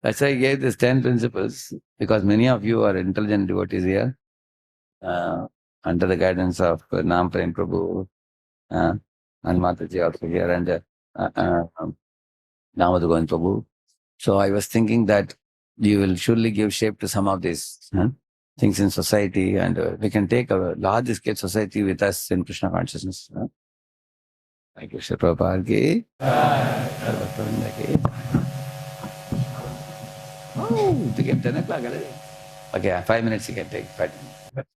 S1: That's why I gave these 10 principles, because many of you are intelligent devotees here, under the guidance of Nam Prem Prabhu, and Mataji also here, and Namadu Govind Prabhu. So I was thinking that you will surely give shape to some of these things in society, and we can take a large scale society with us in Krishna consciousness. Thank you, Sri Prabhupada ki. Oh, it became 10 o'clock already. Okay, 5 minutes you can take. 5 minutes.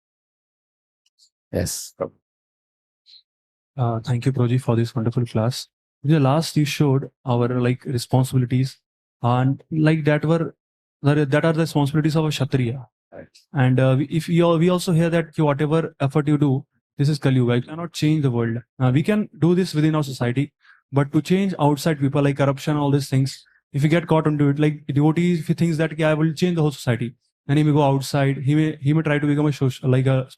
S1: Yes, Prabhu.
S3: Thank you, Proji, for this wonderful class. In the last, you showed our responsibilities, and that are the responsibilities of a Kshatriya.
S1: Right.
S3: And we also hear that whatever effort you do, this is Kali Yuga. You cannot change the world. We can do this within our society, but to change outside people, like corruption, all these things, if you get caught into it, like devotee, if he thinks that I will change the whole society, and he may go outside, he may try to become a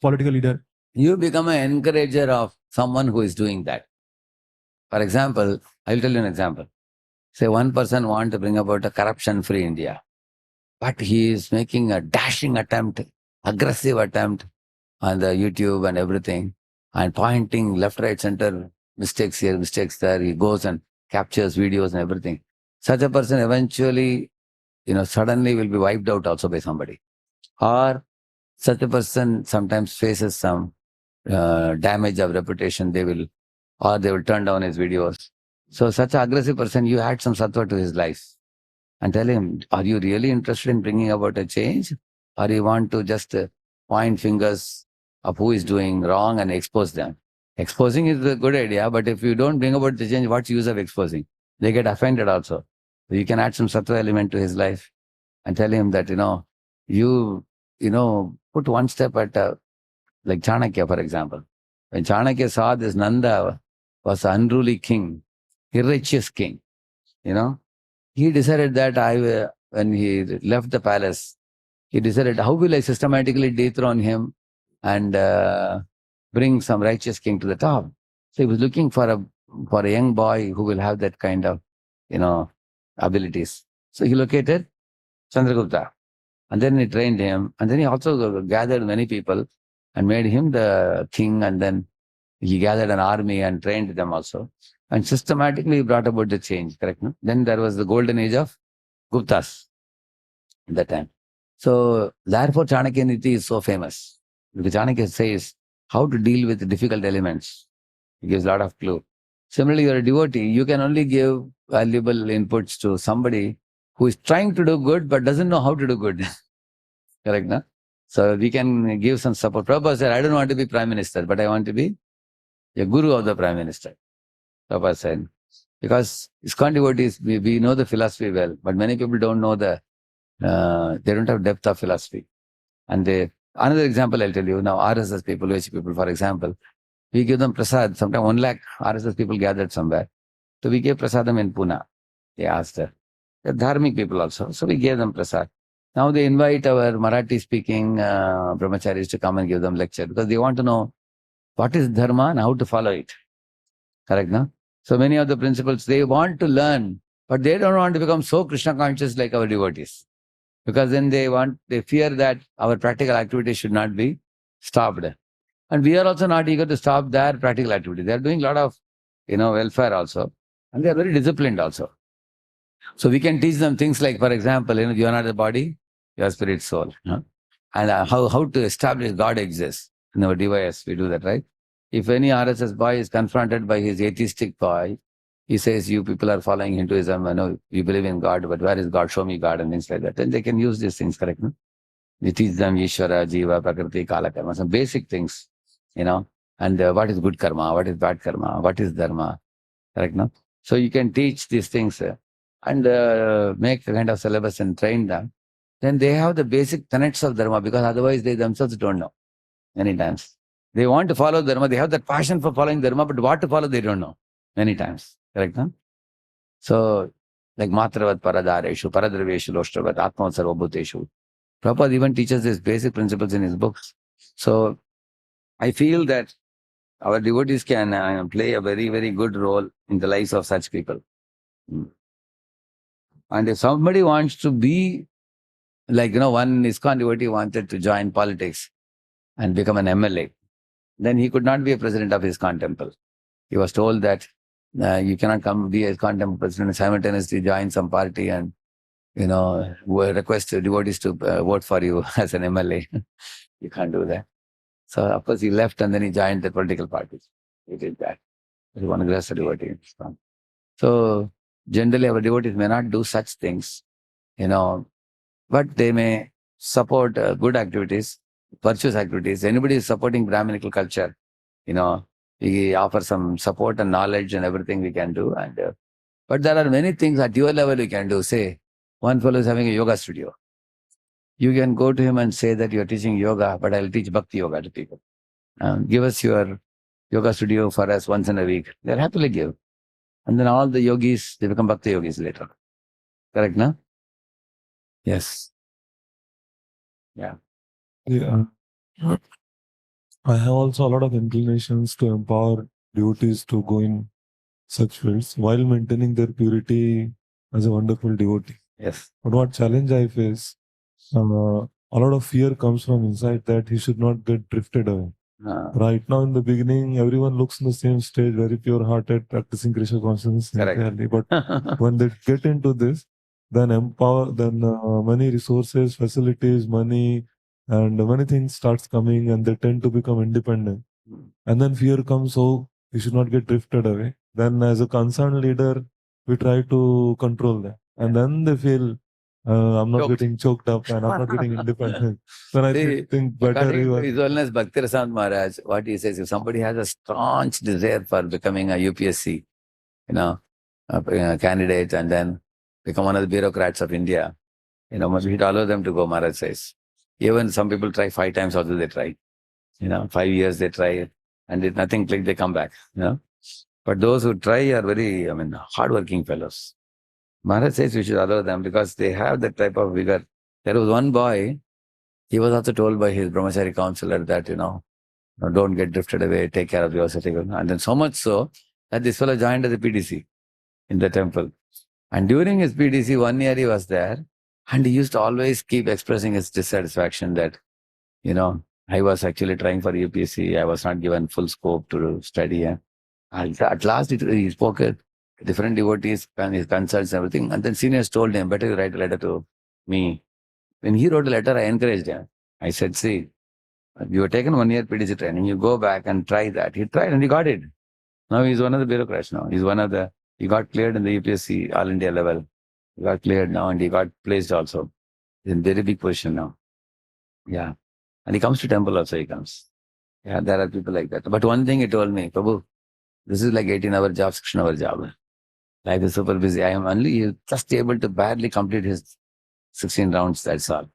S3: political leader.
S1: You become an encourager of someone who is doing that. For example, I will tell you an example. Say one person wants to bring about a corruption-free India, but he is making a dashing attempt, aggressive attempt on the YouTube and everything, and pointing left, right, center, mistakes here, mistakes there. He goes and captures videos and everything. Such a person eventually, suddenly will be wiped out also by somebody. Or such a person sometimes faces some damage of reputation. They will turn down his videos. So such an aggressive person, you add some sattva to his life and tell him, are you really interested in bringing about a change? Or you want to just point fingers of who is doing wrong and expose them? Exposing is a good idea, but if you don't bring about the change, what's the use of exposing? They get offended also. So you can add some sattva element to his life. and tell him that, you put one step at, like Chanakya, for example. When Chanakya saw this Nanda was an unruly king, irrighteous king, he decided that when he left the palace, he decided, how will I systematically dethrone him and bring some righteous king to the top? So he was looking for a young boy who will have that kind of, abilities. So he located Chandragupta, and then he trained him, and then he also gathered many people and made him the king, and then he gathered an army and trained them also. And systematically brought about the change, correct? No? Then there was the golden age of Guptas at that time. So therefore Chanakya Niti is so famous. Because Chanakya says how to deal with difficult elements. He gives a lot of clue. Similarly, you're a devotee, you can only give valuable inputs to somebody who is trying to do good but doesn't know how to do good. Correct, no? So we can give some support. Prabhupada said, I don't want to be Prime Minister, but I want to be a guru of the Prime Minister. Prabhupada said. Because ISKCON devotees, we know the philosophy well, but many people don't know they don't have depth of philosophy. And another example I'll tell you, now RSS people, VC people, for example, we give them prasad. Sometimes 1 lakh RSS people gathered somewhere. So we gave prasadam in Pune. They asked her. They're dharmic people also. So we gave them prasad. Now they invite our Marathi speaking brahmacharis to come and give them lecture because they want to know what is dharma and how to follow it. Correct, no? So many of the principles they want to learn, but they don't want to become so Krishna conscious like our devotees. Because then they fear that our practical activities should not be stopped. And we are also not eager to stop their practical activity. They are doing a lot of, welfare also. And they are very disciplined also. So we can teach them things like, for example, you are not the body, you are spirit, soul. And how to establish God exists. In our device, we do that, right? If any RSS boy is confronted by his atheistic boy, he says, you people are following Hinduism, I know you believe in God, but where is God? Show me God and things like that. Then they can use these things, correct? No? We teach them Ishvara, Jiva, Prakriti, Kala Karma, some basic things, and what is good karma, what is bad karma, what is dharma, correct? No? So you can teach these things and make a kind of syllabus and train them. Then they have the basic tenets of dharma because otherwise they themselves don't know many times. They want to follow dharma, they have that passion for following dharma, but what to follow they don't know many times, correct? No? So, like Matravat Paradareshu, Paradraveshu, Loshtravat, Atmat Sarvabhuteshu. Prabhupada even teaches these basic principles in his books. So, I feel that our devotees can play a very, very good role in the lives of such people. And if somebody wants to be, like, one ISKCON devotee wanted to join politics and become an MLA, then he could not be a president of ISKCON temple. He was told that you cannot come be a ISKCON temple president and simultaneously join some party and, request devotees to vote for you as an MLA. You can't do that. So, of course, he left and then he joined the political parties. He did that. He was one great devotee. So, generally, our devotees may not do such things, but they may support good activities, virtuous activities. Anybody is supporting Brahminical culture, we offer some support and knowledge and everything we can do. And but there are many things at your level you can do. Say, one fellow is having a yoga studio. You can go to him and say that you are teaching yoga, but I'll teach bhakti yoga to people. Give us your yoga studio for us once in a week. They'll happily give. And then all the yogis, they become bhakti yogis later. Correct, no? Yes. Yeah.
S4: Yeah. I have also a lot of inclinations to empower devotees to go in such fields while maintaining their purity as a wonderful devotee.
S1: Yes.
S4: But what challenge I face, a lot of fear comes from inside that he should not get drifted away. Right now, in the beginning, everyone looks in the same stage, very pure-hearted, practicing Krishna consciousness sincerely. But when they get into this, then many resources, facilities, money, and many things starts coming, and they tend to become independent. And then fear comes, so we should not get drifted away. Then, as a concerned leader, we try to control them, and then they feel I'm not getting choked up and I'm not getting independent. Then I think better.
S1: His Holiness Bhakti Rasant Maharaj, what he says, if somebody has a staunch desire for becoming a UPSC, candidate and then become one of the bureaucrats of India, We should allow them to go, Maharaj says. Even some people try 5 times also they try. 5 years they try, and if nothing click, they come back. But those who try are very, hardworking fellows. Maharaj says we should allow them because they have that type of vigor. There was one boy, he was also told by his brahmachari counselor that, don't get drifted away, take care of yourself. And then so much so that this fellow joined as a PDC in the temple. And during his PDC, 1 year he was there, and he used to always keep expressing his dissatisfaction that, I was actually trying for UPSC, I was not given full scope to study. And at last he spoke at different devotees and his concerns and everything. And then seniors told him, better you write a letter to me. When he wrote a letter, I encouraged him. I said, see, you have taken 1 year PDC training, you go back and try that. He tried and he got it. Now he's one of the bureaucrats now. He got cleared in the UPSC All India level. He got cleared now and he got placed also. He's in very big position now. Yeah. And he comes to temple also, he comes. Yeah, there are people like that. But one thing he told me, Prabhu, this is like 18-hour job, 16-hour job. Life is super busy. I am only just able to barely complete his 16 rounds, that's all.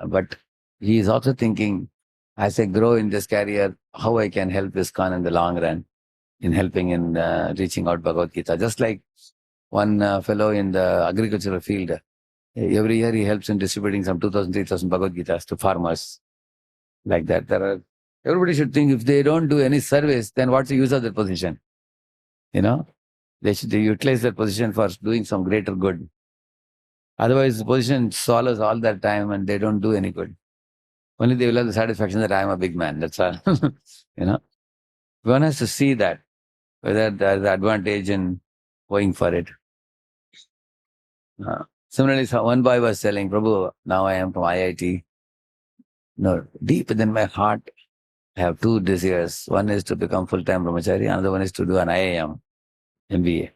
S1: But he is also thinking, as I grow in this career, how I can help ISKCON in the long run, in helping in reaching out Bhagavad Gita. Just like one fellow in the agricultural field, every year he helps in distributing some 2,000, 3,000 Bhagavad Gitas to farmers. Like that. Everybody should think if they don't do any service, then what's the use of their position? They should utilize their position for doing some greater good. Otherwise, the position swallows all their time and they don't do any good. Only they will have the satisfaction that I am a big man. That's all. One has to see that, whether there is advantage in going for it. Similarly, one boy was telling, Prabhu, now I am from IIT. No, deep within my heart, I have 2 desires. One is to become full-time brahmachari, another one is to do an IIM, MBA.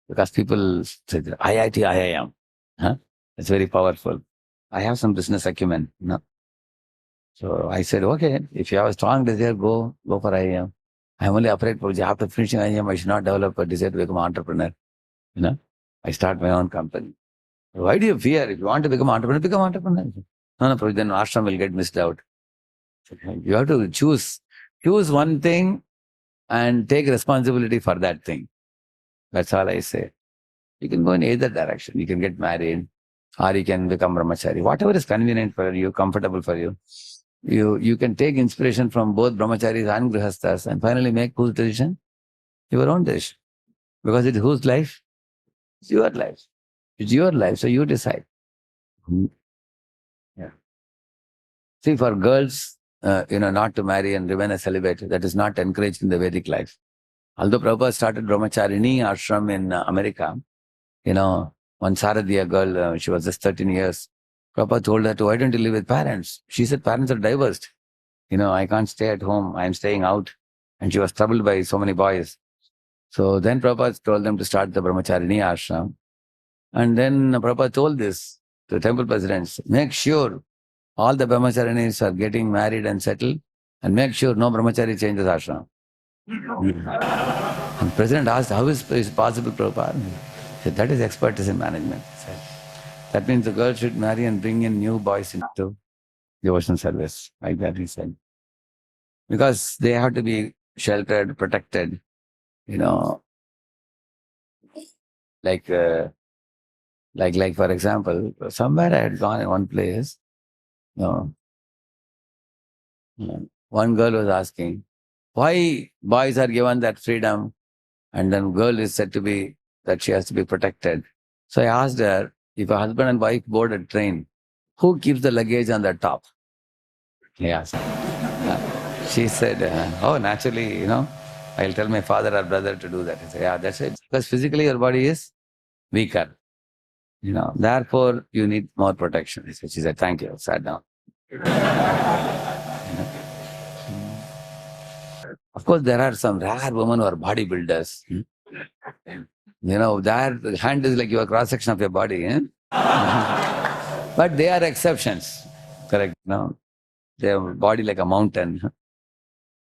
S1: Because people say, IIT, IIM. It's very powerful. I have some business acumen. So I said, okay, if you have a strong desire, go for IIM. I'm only afraid, after finishing IIM, I should not develop a desire to become an entrepreneur. I start my own company. Why do you fear? If you want to become an entrepreneur, become an entrepreneur. No, then ashram will get missed out. You have to choose one thing and take responsibility for that thing. That's all I say. You can go in either direction. You can get married or you can become brahmachari. Whatever is convenient for you, comfortable for you. You can take inspiration from both brahmacharis and grihasthas and finally make whose decision? Your own decision. Because it's whose life? It's your life. It's your life, so you decide. Yeah. See, for girls, not to marry and remain a celibate, that is not encouraged in the Vedic life. Although Prabhupada started brahmacharini ashram in America, one Saradhiya girl, she was just 13 years. Prabhupada told her, why don't you live with parents? She said, parents are divorced. I can't stay at home. I'm staying out. And she was troubled by so many boys. So then Prabhupada told them to start the brahmacharini ashram. And then Prabhupada told this to temple presidents, make sure all the brahmacharinis are getting married and settled, and make sure no brahmachari changes ashram. And president asked, how is it possible, Prabhupada? He said, that is expertise in management. That means the girl should marry and bring in new boys into devotional service. Like that, he said. Because they have to be sheltered, protected, like for example, somewhere I had gone in one place, one girl was asking, why boys are given that freedom and then girl is said to be, that she has to be protected. So I asked her, if a husband and wife board a train, who keeps the luggage on the top? He asked. She said, naturally, I'll tell my father or brother to do that. He said, yeah, that's it. Because physically your body is weaker. Therefore you need more protection. She said, thank you. Sat down. Of course, there are some rare women who are bodybuilders. Their hand is like your cross-section of your body. But they are exceptions. Correct? They have body like a mountain.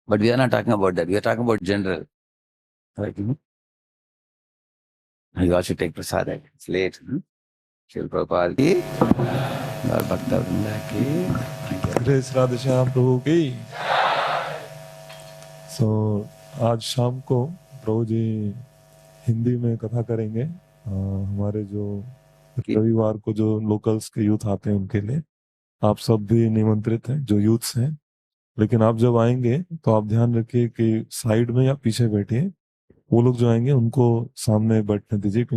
S1: But we are not talking about that. We are talking about general. Correct? You all should take prasad. It's late. Shri Prabhupada ki और भक्त वृंदा की Thank you.
S4: Grace Radheshyam प्रभु की। सो आज शाम को प्रभु जी हिंदी में कथा करेंगे। हमारे जो रविवार को जो लोकल्स के यूथ आते हैं उनके लिए आप सब भी निमंत्रित हैं जो यूथ्स हैं। लेकिन आप जब आएंगे तो आप ध्यान रखिए कि साइड में या पीछे बैठिए। वो लोग जो आएंगे उनको सामने बैठने दीजिए, क्योंकि